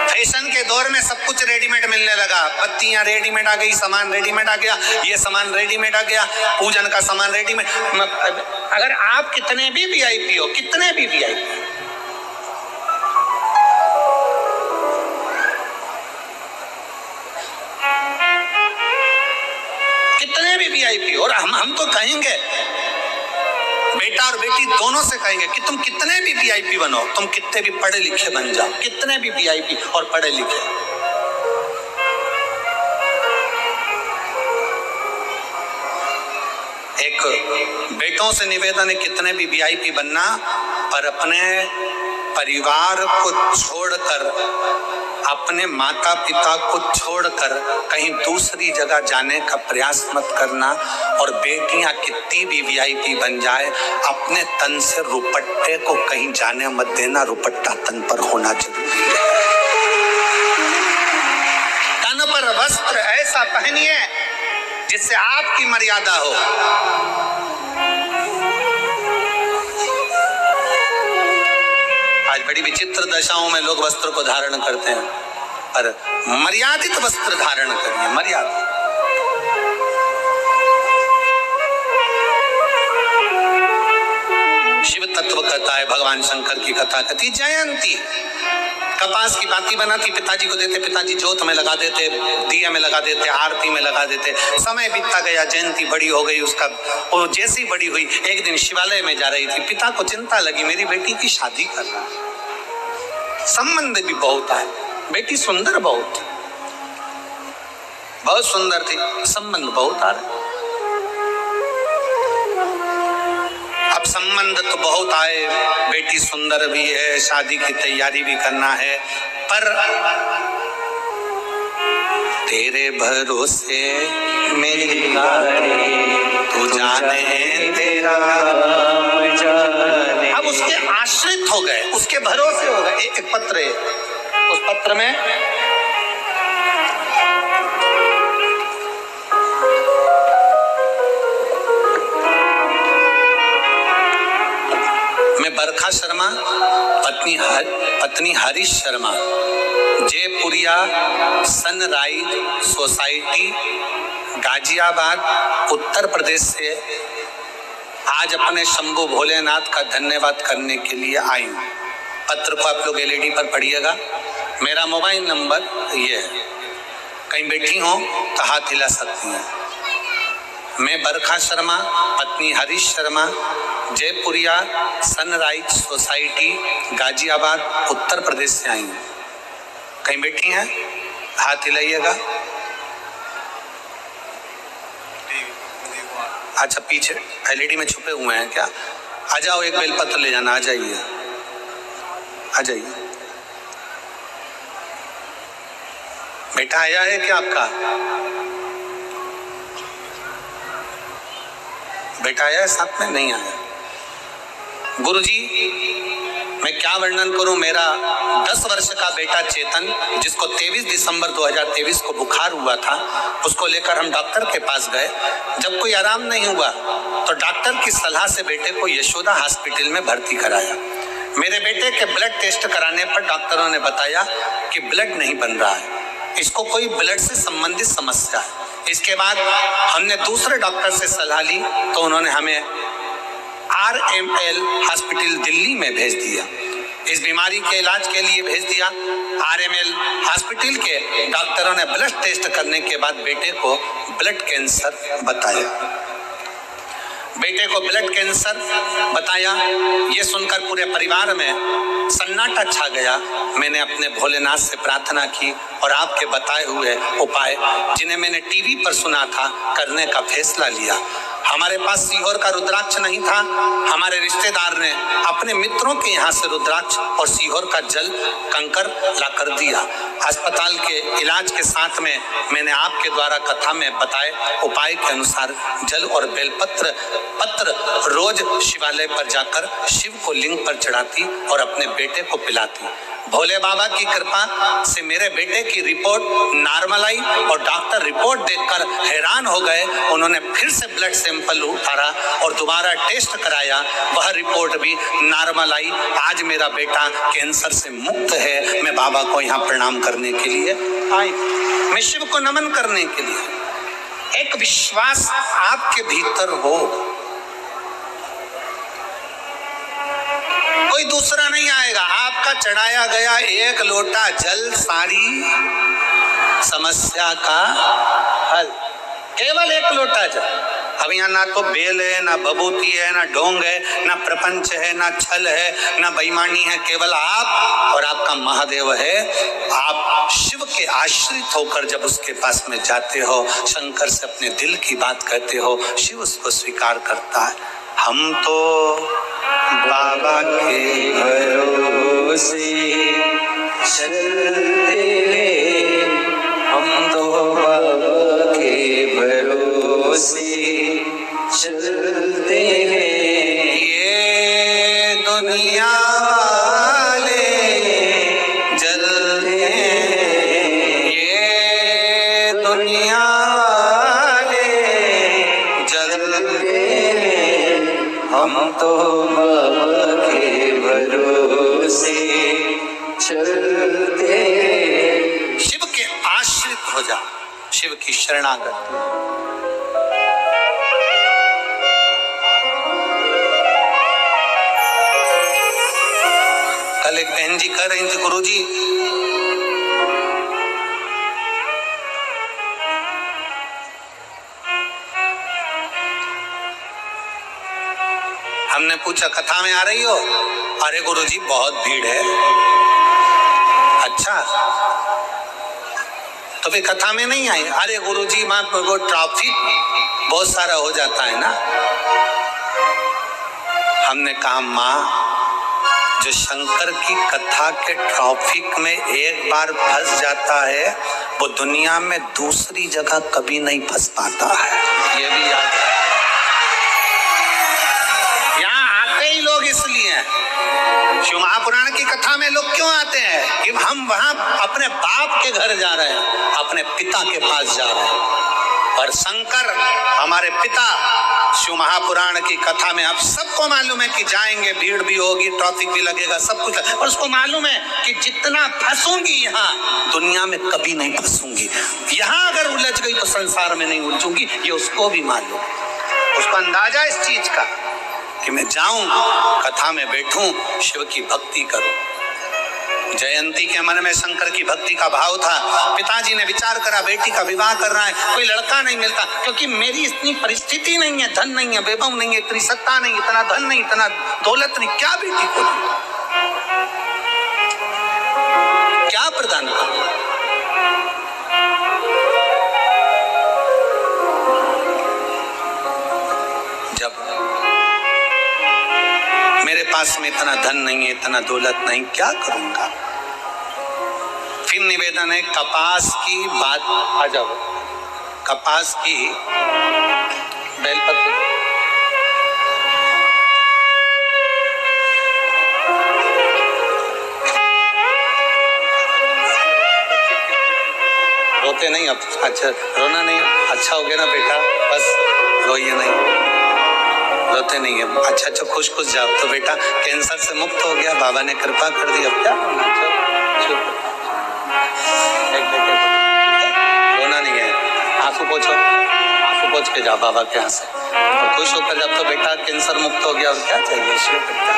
फैशन के दौर में सब कुछ रेडीमेड मिलने लगा, बत्तियां रेडीमेड आ गई, सामान रेडीमेड आ गया, ये सामान रेडीमेड आ गया, पूजन का सामान रेडीमेड। अगर आप कितने भी वीआईपी हो, कितने भी वीआईपी, कितने भी वीआईपी, और हम तो कहेंगे, बेटा और बेटी दोनों से कहेंगे कि तुम कितने भी वीआईपी बनो, तुम कितने भी पढ़े लिखे बन जाओ, कितने भी वीआईपी और पढ़े लिखे। एक बेटों से निवेदन है, कितने भी वीआईपी बनना, पर अपने परिवार को छोड़कर, अपने माता पिता को छोड़कर कहीं दूसरी जगह जाने का प्रयास मत करना। और बेटियां कितनी भी वीआईपी बन जाए, अपने तन से रुपट्टे को कहीं जाने मत देना, रुपट्टा तन पर होना जरूरी है। तन पर वस्त्र ऐसा पहनिए जिससे आपकी मर्यादा हो। आज बड़ी विचित्र दशाओं में लोग वस्त्र को धारण करते हैं, पर मर्यादित वस्त्र धारण करिए, मर्यादा। शिव तत्व कथा है, भगवान शंकर की कथा कथी। जयंती कपास की बाती बनाती, पिताजी को देते, पिताजी जोत में लगा देते, दिया में लगा देते, आरती में लगा देते। समय बीतता गया, जयंती बड़ी हो गई, उसका वो जैसी बड़ी हुई, एक दिन शिवालय में जा रही थी, पिता को चिंता लगी, मेरी बेटी की शादी करना, संबंध भी बहुत है, बेटी सुंदर बहुत, बहुत सुंदर थी, संबंध बहुत आ रहे। अब संबंध तो बहुत आए, बेटी सुंदर भी है, शादी की तैयारी भी करना है, पर तेरे भरोसे मेरी गाड़ी, तू जाने तेरा
राम जाने।
अब उसके आश्रित हो गए, उसके भरोसे हो गए। एक पत्र है, उस पत्र में मैं बरखा शर्मा, पत्नी हरीश शर्मा, जयपुरिया सनराइज सोसाइटी, गाजियाबाद, उत्तर प्रदेश से आज अपने शंभू भोलेनाथ का धन्यवाद करने के लिए आई हूँ। पत्र को आप लोग एलईडी पर पढ़िएगा। मेरा मोबाइल नंबर ये है, कहीं बैठी हो तो हाथ हिला सकती हैं। मैं बरखा शर्मा, पत्नी हरीश शर्मा, जयपुरिया सनराइज सोसाइटी, गाजियाबाद, उत्तर प्रदेश से आई हूँ। कहीं बैठी हैं, हाथ हिलाइएगा। अच्छा, पीछे एलईडी में छुपे हुए हैं क्या? आ जाओ, एक बेलपत्र ले जाना। आ जाइए, आ जाइए। बेटा आया है क्या आपका? बेटा आया है साथ में? नहीं आया। गुरुजी, मैं क्या वर्णन करूं। मेरा 10 वर्ष का बेटा चेतन, जिसको 23 दिसंबर 2023 को बुखार हुआ था, उसको लेकर हम डॉक्टर के पास गए। जब कोई आराम नहीं हुआ तो डॉक्टर की सलाह से बेटे को यशोदा हॉस्पिटल में भर्ती कराया। मेरे बेटे के ब्लड टेस्ट कराने पर डॉक्टरों ने बताया कि ब्लड नहीं बन रहा है, इसको कोई ब्लड से संबंधित समस्या है। इसके बाद हमने दूसरे डॉक्टर से सलाह ली तो उन्होंने हमें RML हॉस्पिटल दिल्ली में भेज दिया। इस बीमारी के इलाज के लिए भेज दिया। RML हॉस्पिटल के डॉक्टरों ने ब्लड टेस्ट करने के बाद बेटे को ब्लड कैंसर बताया। बेटे को ब्लड कैंसर बताया, ये सुनकर पूरे परिवार में सन्नाटा छा गया। मैंने अपने भोलेनाथ से प्रार्थना की और आपके बताए हुए उपाय, जिन्हें मैंने टीवी पर सुना था, करने का फैसला लिया। हमारे पास सीहोर का रुद्राक्ष नहीं था। हमारे रिश्तेदार ने अपने मित्रों के यहाँ से रुद्राक्ष और सीहोर का जल कंकर ला कर दिया। अस्पताल के इलाज के साथ में मैंने आपके द्वारा कथा में बताए उपाय के अनुसार जल और बेलपत्र रोज शिवालय पर जाकर शिव को लिंग पर चढ़ाती और अपने बेटे को पिलाती। भोले बाबा की कृपा से मेरे बेटे की रिपोर्ट नॉर्मल आई और डॉक्टर रिपोर्ट देखकर हैरान हो गए। उन्होंने फिर से ब्लड सैंपल उतारा और दोबारा टेस्ट कराया, वह रिपोर्ट भी नॉर्मल आई। आज मेरा बेटा कैंसर से मुक्त है। मैं बाबा को यहाँ प्रणाम करने के लिए आई, मैं शिव को नमन करने के लिए। एक विश्वास आपके भीतर हो, कोई दूसरा नहीं आएगा। आपका चढ़ाया गया एक लोटा जल सारी समस्या का हल, केवल एक लोटा जल। अब यहाँ ना तो बेल है, ना बबूती है, ना ढोंग है, ना प्रपंच है, ना छल है, ना बेईमानी है, केवल आप और आपका महादेव है। आप शिव के आश्रित होकर जब उसके पास में जाते हो, शंकर से अपने दिल की बात कहते हो, शिव उसको स्वीकार करता है। हम तो बाबा के
भरोसे चलते हैं, हम तो बाबा के भरोसे चलते हैं।
ये दुनिया वाले जलते हैं, ये दुनिया वाले जलते हैं,
हम तो बाबा के भरोसे चलते हैं।
शिव के आश्रित हो जा, शिव की शरणागत। कल एक बहन जी कह रही थी, गुरुजी हमने पूछा कथा में आ रही हो? अरे गुरुजी बहुत भीड़ है। अच्छा, तो फिर कथा में नहीं आई। अरे गुरुजी माँ वो ट्रैफिक बहुत सारा हो जाता है ना। हमने कहा माँ, जो शंकर की कथा के ट्रैफिक में एक बार फंस जाता है वो दुनिया में दूसरी जगह कभी नहीं फंस पाता है, ये भी याद है। यहाँ आते ही लोग इसलिए शिव महापुराण की कथा में लोग क्यों आते हैं कि हम वहां अपने बाप के घर जा रहे हैं, अपने पिता के पास जा रहे हैं। और शंकर हमारे पिता शिव महापुराण की कथा में आप सबको मालूम है कि जाएंगे, भीड़ भी होगी, ट्रैफिक भी लगेगा, सब कुछ, और उसको मालूम है कि जितना फंसूंगी यहाँ दुनिया में कभी नहीं फंसूंगी, यहाँ अगर उलझ गई तो संसार में नहीं उलझूंगी, ये उसको भी मालूम। उसको अंदाजा इस चीज का कि मैं जाऊं, कथा में बैठूं, शिव की भक्ति करूं। जयंती के मन में शंकर की भक्ति का भाव था। पिताजी ने विचार करा बेटी का विवाह करना है, कोई लड़का नहीं मिलता, क्योंकि मेरी इतनी परिस्थिति नहीं है, धन नहीं है, वैभव नहीं है, इतनी सत्ता नहीं, इतना धन नहीं, इतना दौलत नहीं, क्या बेटी को क्या प्रदान करूं। जब मेरे पास में इतना धन नहीं है, इतना दौलत नहीं, क्या करूंगा। फिर निवेदन है, कपास की बात आ जाओ, कपास की बेलपत्र, रोते नहीं अब, अच्छा रोना नहीं, अच्छा हो गया ना बेटा, बस रोइए नहीं, रोते नहीं है, अच्छा अच्छा खुश खुश जाओ। तो बेटा कैंसर से मुक्त हो गया, बाबा ने कृपा कर दी, अब क्या होना, रोना नहीं है, आंसू पोंछ के जाओ बाबा के यहाँ से, तो खुश होकर जब तो बेटा कैंसर मुक्त हो गया, और क्या चाहिए शिव करता।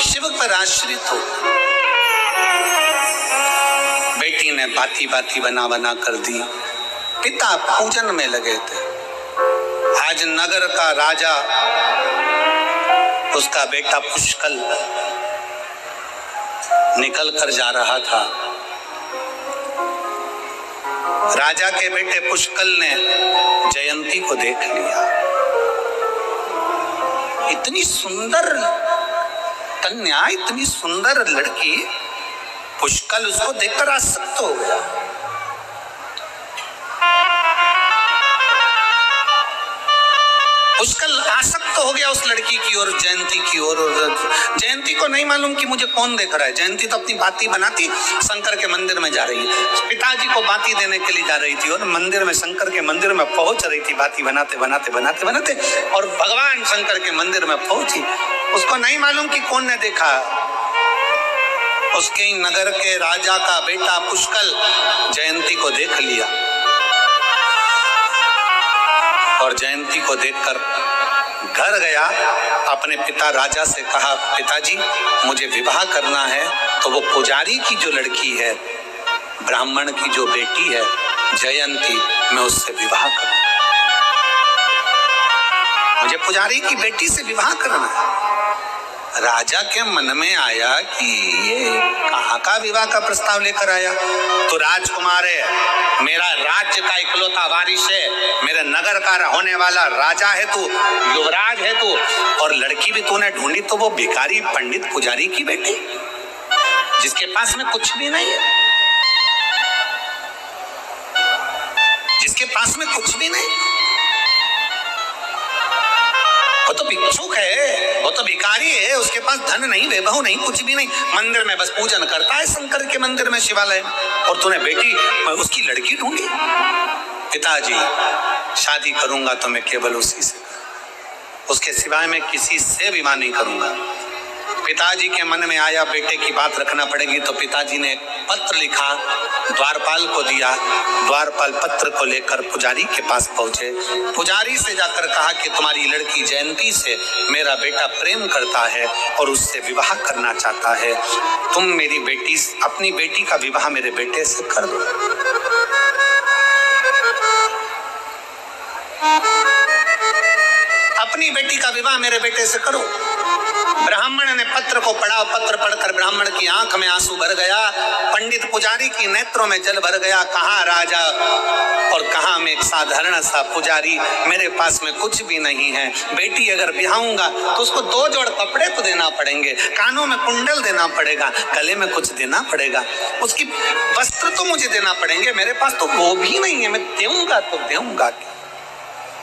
शिव पर आश्रित हो। बेटी ने बाती बाती बना बना कर दी, पिता पूजन में लगे थे। आज नगर का राजा, उसका बेटा पुष्कल निकल कर जा रहा था। राजा के बेटे पुष्कल ने जयंती को देख लिया, इतनी सुंदर कन्या, इतनी सुंदर लड़की, पुष्कल उसको देखकर आसक्त हो गया। पुष्कल आसक्त हो गया उस लड़की की और जयंती की ओर। जयंती को नहीं मालूम कि मुझे कौन देख रहा है। जयंती तो अपनी बाती बनाती शंकर के मंदिर में जा रही है, पिताजी को बाती देने के लिए जा रही थी, और मंदिर में, शंकर के मंदिर में पहुंच रही थी, बाती बनाते बनाते बनाते बनाते, और भगवान शंकर के मंदिर में पहुंची। उसको नहीं मालूम कि कौन ने देखा। उसके नगर के राजा का बेटा पुष्कल जयंती को देख लिया, और जयंती को देखकर घर गया, अपने पिता राजा से कहा, पिताजी मुझे विवाह करना है, तो वो पुजारी की जो लड़की है, ब्राह्मण की जो बेटी है जयंती, मैं उससे विवाह करूं, मुझे पुजारी की बेटी से विवाह करना है। राजा के मन में आया कि ये कहाँ का विवाह का प्रस्ताव लेकर आया। तो राजकुमार है, मेरा राज्य का इकलौता वारिस है, मेरे नगर का होने वाला राजा है तू, युवराज है तू, और लड़की भी तूने ढूंढी तो वो भिखारी पंडित पुजारी की बेटी, जिसके पास में कुछ भी नहीं है, जिसके पास में कुछ भी नहीं, वो तो भिक्षुक है, वो तो भिखारी है, उसके पास धन नहीं, वैभव नहीं, कुछ भी नहीं, मंदिर में बस पूजन करता है शंकर के मंदिर में, शिवालय में, और तूने बेटी उसकी लड़की ढूंढी। पिताजी शादी करूंगा तो मैं केवल उसी से, उसके सिवाय मैं किसी से विवाह नहीं करूंगा। पिताजी के मन में आया बेटे की बात रखना पड़ेगी, तो पिताजी ने एक पत्र लिखा, द्वारपाल को दिया। द्वारपाल पत्र को लेकर पुजारी के पास पहुंचे। पुजारी से जाकर कहा कि तुम्हारी लड़की जयंती से मेरा बेटा प्रेम करता है और उससे विवाह करना चाहता है, तुम मेरी बेटी, अपनी बेटी का विवाह मेरे बेटे से कर दो। अपनी बेटी का विवाह मेरे बेटे से करो। ब्राह्मण ने पत्र को पढ़ा। पत्र पढ़कर ब्राह्मण की आंख में आंसू भर गया, पंडित पुजारी की नेत्रों में जल भर गया। कहाँ राजा और कहाँ मैं एक साधारण सा पुजारी, मेरे पास में कुछ भी नहीं है। बेटी अगर ब्याहूंगा तो उसको 2 जोड़ कपड़े तो देना पड़ेंगे, कानों में कुंडल देना पड़ेगा, गले में कुछ देना पड़ेगा, उसकी वस्त्र तो मुझे देना पड़ेंगे। मेरे पास तो वो भी नहीं है। मैं दूंगा तो दूंगा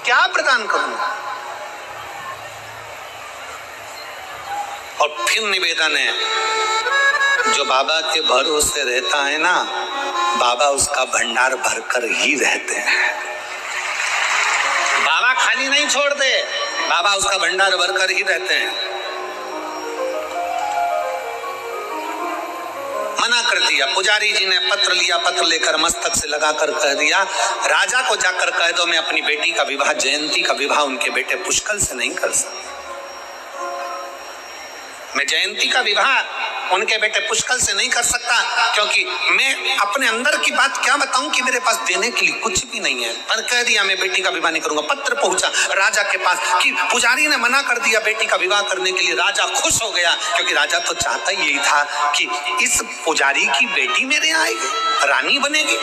क्या प्रदान करूंगा? और फिर निवेदन है, जो बाबा के भरोसे रहता है ना, बाबा उसका भंडार भरकर ही रहते हैं। बाबा खाली नहीं छोड़ते, बाबा उसका भंडार भरकर ही रहते हैं। मना कर दिया। पुजारी जी ने पत्र लिया, पत्र लेकर मस्तक से लगाकर कह दिया, राजा को जाकर कह दो मैं अपनी बेटी का विवाह, जयंती का विवाह उनके बेटे पुष्कल से नहीं कर सकता। मैं जयंती का विवाह उनके बेटे पुष्कल से नहीं कर सकता, क्योंकि मैं अपने अंदर की बात क्या बताऊं कि मेरे पास देने के लिए कुछ भी नहीं है। पर कह दिया मैं बेटी का विवाह नहीं करूंगा। पत्र पहुंचा राजा के पास कि पुजारी ने मना कर दिया बेटी का विवाह करने के लिए। राजा खुश हो गया, क्योंकि राजा तो चाहता ही यही था कि इस पुजारी की बेटी मेरे यहाँ आएगी, रानी बनेगी।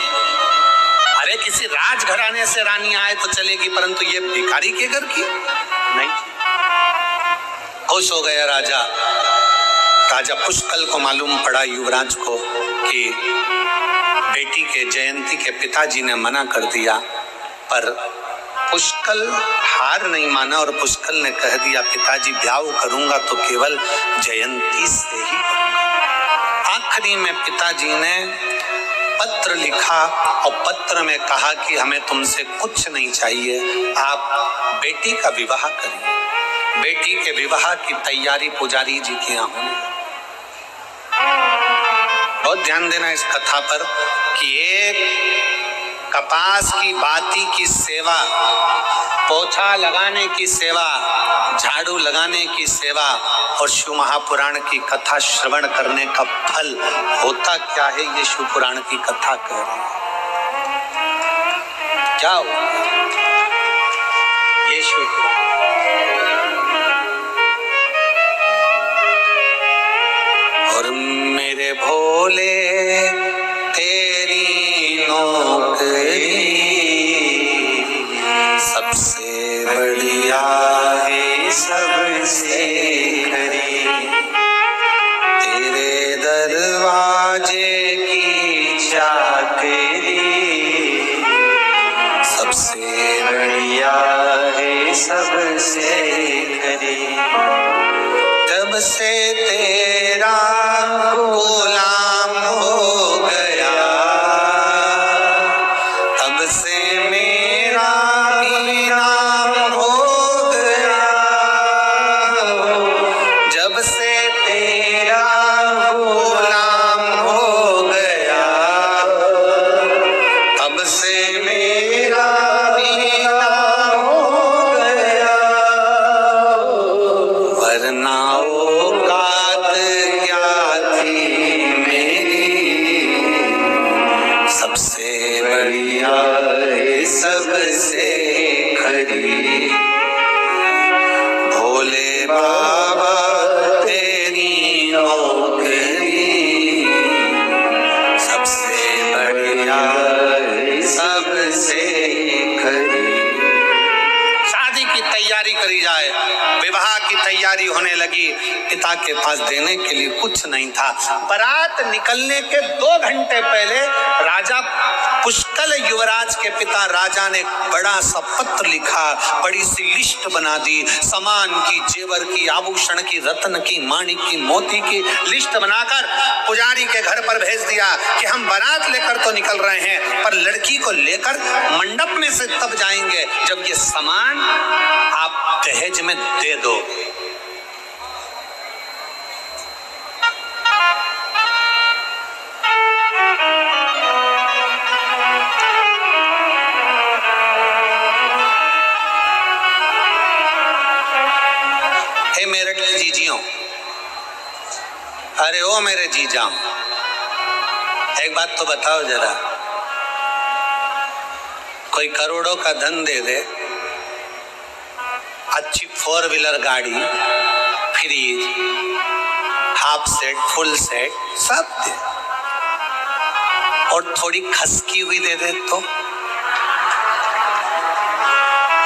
अरे किसी राजघराने से रानी आए तो चलेगी, परंतु ये भिखारी के घर की नहीं। खुश हो गया राजा। राजा पुष्कल को मालूम पड़ा, युवराज को, कि बेटी के जयंती के पिताजी ने मना कर दिया। पर पुष्कल हार नहीं माना और पुष्कल ने कह दिया पिताजी ब्याह करूंगा तो केवल जयंती से ही करूंगा। आखिरी में पिताजी ने पत्र लिखा और पत्र में कहा कि हमें तुमसे कुछ नहीं चाहिए, आप बेटी का विवाह करिए। बेटी के विवाह की तैयारी पुजारी जी के यहाँ होने। बहुत ध्यान देना इस कथा पर कि एक कपास की बाती की सेवा, पोछा लगाने की सेवा, झाड़ू लगाने की सेवा और शिव महापुराण की कथा श्रवण करने का फल होता क्या है, ये शिव पुराण की कथा कह रही है। क्या हो ये शिव पुराण? और मेरे भोले तेरी नौकरी सबसे बढ़िया है, सबसे खरी। तेरे दरवाजे की चाकरी सबसे बढ़िया है, सबसे खरी। जब से तेरा गुलाम हो गया, तब से मेरा भी नाम हो गया। जब से तेरा गुलाम हो गया, तब से मेरा भी नाम हो गया। वरना औकात क्या थी मेरी, सबसे बढ़िया है, सबसे खरी। भोले बाबा तेरी नौकरी सबसे बढ़िया है, सबसे खरी। शादी की तैयारी करी जाए, विवाह की तैयारी होने लगी। पिता के पास देने के लिए कुछ नहीं था। बारात निकलने के 2 घंटे पहले राजा पुष्कल, युवराज के पिता राजा ने बड़ा सा पत्र लिखा, बड़ी सी लिस्ट बना दी, सामान की, जेवर की, आभूषण की, रत्न की, माणिक की, मोती की लिस्ट बनाकर पुजारी के घर पर भेज दिया कि हम बारात लेकर तो निकल रहे हैं, पर लड़की को लेकर मंडप में से तब जाएंगे जब ये सामान आप दहेज में दे दो। मेरठ के जीजियों, अरे ओ मेरे जीजा, एक बात तो बताओ जरा, कोई करोड़ों का धन दे दे अच्छी 4 व्हीलर गाड़ी, fridge, half set, full set सब दे, और थोड़ी खसकी हुई दे दे तो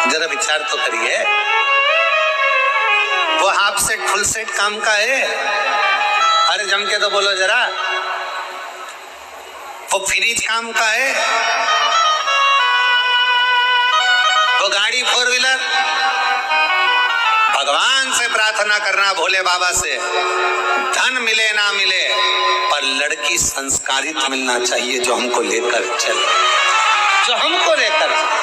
जरा विचार तो करिए। वो हाफ सेट फुल सेट काम का है? अरे जम के तो बोलो जरा। वो फ्रिज काम का है? वो गाड़ी 4 व्हीलर? भगवान से प्रार्थना करना, भोले बाबा से, धन मिले ना मिले पर लड़की संस्कारित मिलना चाहिए, जो हमको लेकर चले, जो हमको लेकर चले।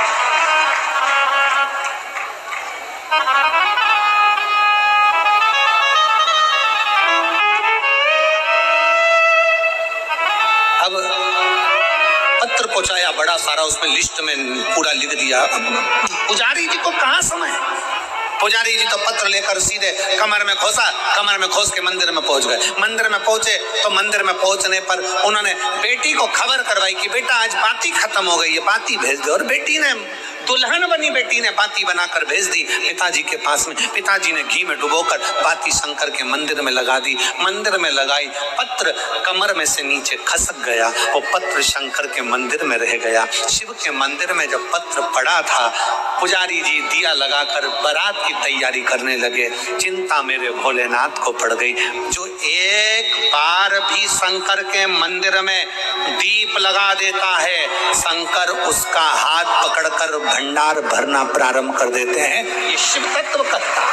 अब पत्र पहुंचाया बड़ा सारा, उसमें लिस्ट में पूरा लिख दिया। पुजारी जी को कहाँ समय? पुजारी जी तो पत्र लेकर सीधे कमर में खोसा, कमर में खोस के मंदिर में पहुंच गए। मंदिर में पहुंचे तो मंदिर में पहुंचने पर उन्होंने बेटी को खबर करवाई कि बेटा आज बाती खत्म हो गई है, बाती भेज दो। और बेटी ने, दुल्हन बनी बेटी ने बाती बनाकर भेज दी पिताजी के पास में। पिताजी ने घी में डुबोकर बाती शंकर के मंदिर में लगा दी। मंदिर में लगाई, पत्र कमर में से नीचे खसक गया। वो पत्र शंकर के मंदिर में रह गया। शिव के मंदिर में जब पत्र पड़ा था, पुजारी जी दिया लगाकर बारात की तैयारी करने लगे। चिंता मेरे भोलेनाथ को पड़ गई। जो एक बार भी शंकर के मंदिर में दीप लगा देता है, शंकर उसका हाथ पकड़कर भंडार भरना प्रारंभ कर देते हैं। ये शिव तत्व कथा।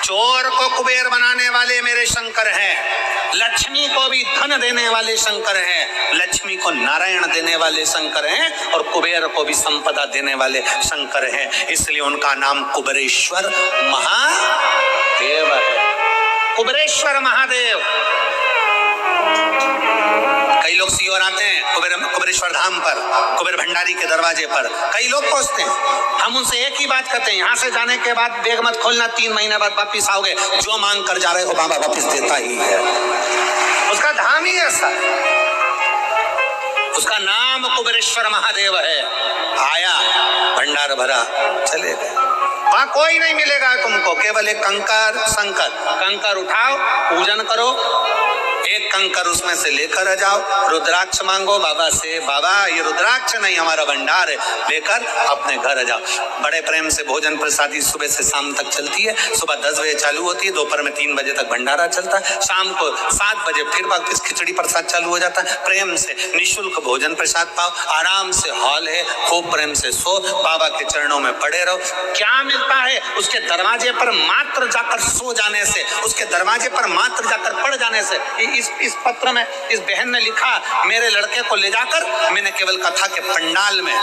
चोर को कुबेर बनाने वाले मेरे शंकर हैं, लक्ष्मी को भी धन देने वाले शंकर हैं, लक्ष्मी को नारायण देने वाले शंकर हैं, और कुबेर को भी संपदा देने वाले शंकर हैं। इसलिए उनका नाम कुबेरेश्वर महादेव है। कुबेरेश्वर महादेव। कई लोग सीओर आते हैं कुबेरेश्वर धाम पर, कुबेर भंडारी के दरवाजे पर कई लोग पहुंचते हैं। हम उनसे एक ही बात कहते हैं, यहाँ से जाने के बाद बैग मत खोलना, 3 महीने बाद वापिस आओगे, जो मांग कर जा रहे हो बाबा वापिस देता ही है। उसका धाम ही ऐसा है। उसका नाम कुबेरेश्वर महादेव है। आया, भंडार भरा, चले गए। वहां कोई नहीं मिलेगा तुमको, केवल एक कंकर शंकर। कंकर उठाओ, पूजन करो, एक कंकर उसमें से लेकर आ जाओ, रुद्राक्ष मांगो बाबा से, बाबा ये रुद्राक्ष नहीं हमारा भंडार है, लेकर अपने घर आ जाओ। बड़े प्रेम से भोजन प्रसादी सुबह से शाम तक चलती है। सुबह 10 बजे चालू होती है, दोपहर में 3 बजे तक भंडारा चलता है, शाम को 7 बजे फिर वापस खिचड़ी प्रसाद चालू हो जाता है। प्रेम से निःशुल्क भोजन प्रसाद पाओ, आराम से हॉल है, खूब प्रेम से सो, बाबा के चरणों में पड़े रहो। क्या मिलता है? उसके दरवाजे पर मात्र जाकर सो जाने से, उसके दरवाजे पर मात्र जाकर पड़ जाने से। इस पत्र में इस बहन ने लिखा, मेरे लड़के को ले जाकर मैंने केवल कथा के पंडाल में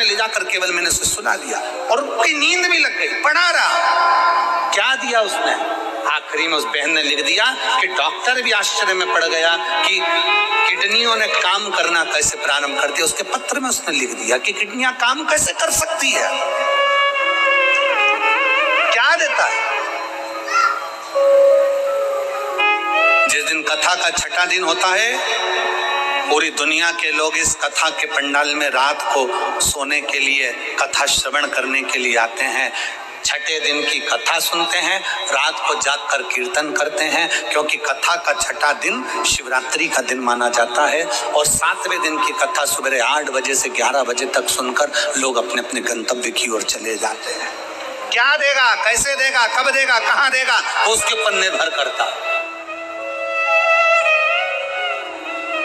ले जाकर केवल मैंने उसे सुना दिया, और उसकी नींद भी लग गई, पढ़ा रहा। क्या दिया उसने? आखिरी में उस बहन ने लिख दिया कि डॉक्टर भी आश्चर्य में पड़ गया कि किडनियों ने काम करना कैसे प्रारंभ करती है। उसके पत्र में उसने लिख दिया कि किडनियां काम कैसे कर सकती है। क्या देता है? जिस दिन कथा का छठा दिन होता है, पूरी दुनिया के लोग इस कथा के पंडाल में रात को सोने के लिए, कथा श्रवण करने के लिए आते हैं। छठे दिन की कथा सुनते हैं, रात को जागकर कीर्तन करते हैं, क्योंकि कथा का छठा दिन शिवरात्रि का दिन माना जाता है। और 7वें दिन की कथा सुबह 8 बजे से 11 बजे तक सुनकर लोग अपने अपने गंतव्य की ओर चले जाते हैं। क्या देगा, कैसे देगा, कब देगा, कहाँ देगा, वो उसके ऊपर निर्भर करता है।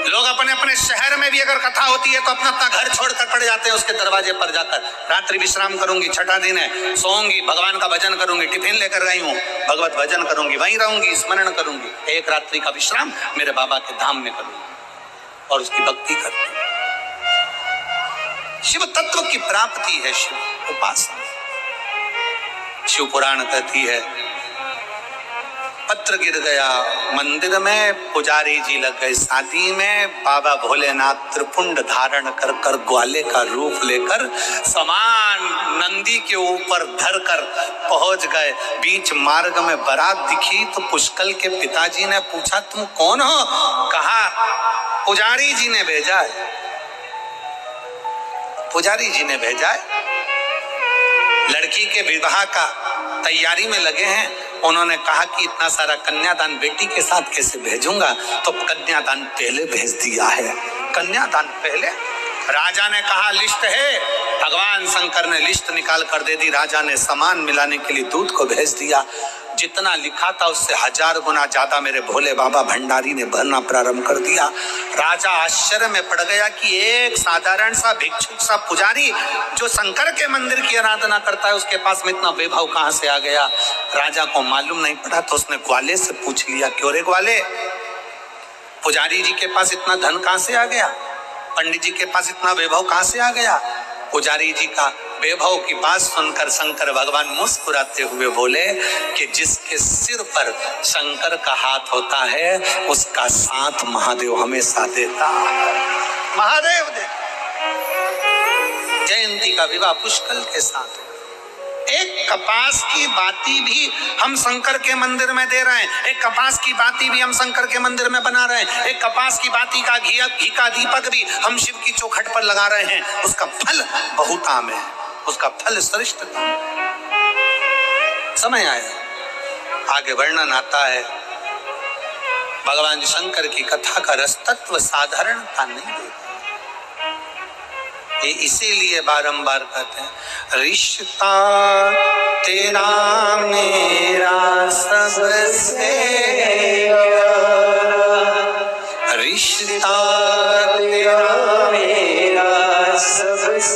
लोग अपने अपने शहर में भी अगर कथा होती है तो अपना अपना घर छोड़कर पड़ जाते हैं उसके दरवाजे पर जाकर। रात्रि विश्राम करूंगी, छठा दिन है, सोऊंगी, भगवान का भजन करूंगी, टिफिन लेकर गई हूँ, भगवत भजन करूंगी, वहीं रहूंगी, स्मरण करूंगी, एक रात्रि का विश्राम मेरे बाबा के धाम में करूंगी और उसकी भक्ति करूंगी। शिव तत्व की प्राप्ति है शिव उपासना। शिव पुराण कहती है, पत्र गिर गया मंदिर में, पुजारी जी लग गए शादी में, बाबा भोलेनाथ त्रिपुंड धारण कर कर ग्वाले का रूप लेकर समान नंदी के ऊपर धरकर पहुंच गए। बीच मार्ग में बारात दिखी तो पुष्कल के पिताजी ने पूछा, तुम कौन हो? कहा, पुजारी जी ने भेजा है, पुजारी जी ने भेजा है। लड़की के विवाह का तैयारी में लगे हैं। उन्होंने कहा कि इतना सारा कन्यादान बेटी के साथ कैसे भेजूंगा, तो कन्यादान पहले भेज दिया है। कन्यादान पहले राजा ने कहा लिस्ट है, भगवान शंकर ने लिस्ट निकाल कर दे दी। राजा ने सामान मिलाने के लिए दूत को भेज दिया। जितना लिखा था उससे 1000 गुना ज्यादा मेरे भोले बाबा भंडारी ने भरना प्रारंभ कर दिया। राजा आश्चर्य में पड़ गया कि एक साधारण सा भिक्षुक सा पुजारी जो शंकर के मंदिर की आराधना करता है, उसके पास में इतना वैभव कहां से आ गया। राजा को मालूम नहीं पड़ा तो उसने ग्वाले से पूछ लिया, क्यों रे ग्वाले, पुजारी जी के पास इतना धन कहां से आ गया, पंडित जी के पास इतना वैभव कहां से आ गया। पुजारी जी का वैभव की बात सुनकर शंकर भगवान मुस्कुराते हुए बोले कि जिसके सिर पर शंकर का हाथ होता है उसका साथ महादेव हमेशा देता है। महादेव दे। जयंती का विवाह पुष्कर के साथ। एक कपास की बाती भी हम शंकर के मंदिर में दे रहे हैं, एक कपास की बाती भी हम शंकर के मंदिर में बना रहे हैं, एक कपास की बाती का घी का दीपक भी हम शिव की चौखट पर लगा रहे हैं। उसका फल बहुताम है, उसका फल श्रेष्ठ। समय आया, आगे वर्णन आता है। भगवान शंकर की कथा का रस तत्व साधारणता नहीं देता, ये इसीलिए बारंबार कहते हैं रिश्ता तेरा मेरा सबसे प्यारा, रिश्ता तेरा
मेरा सबसे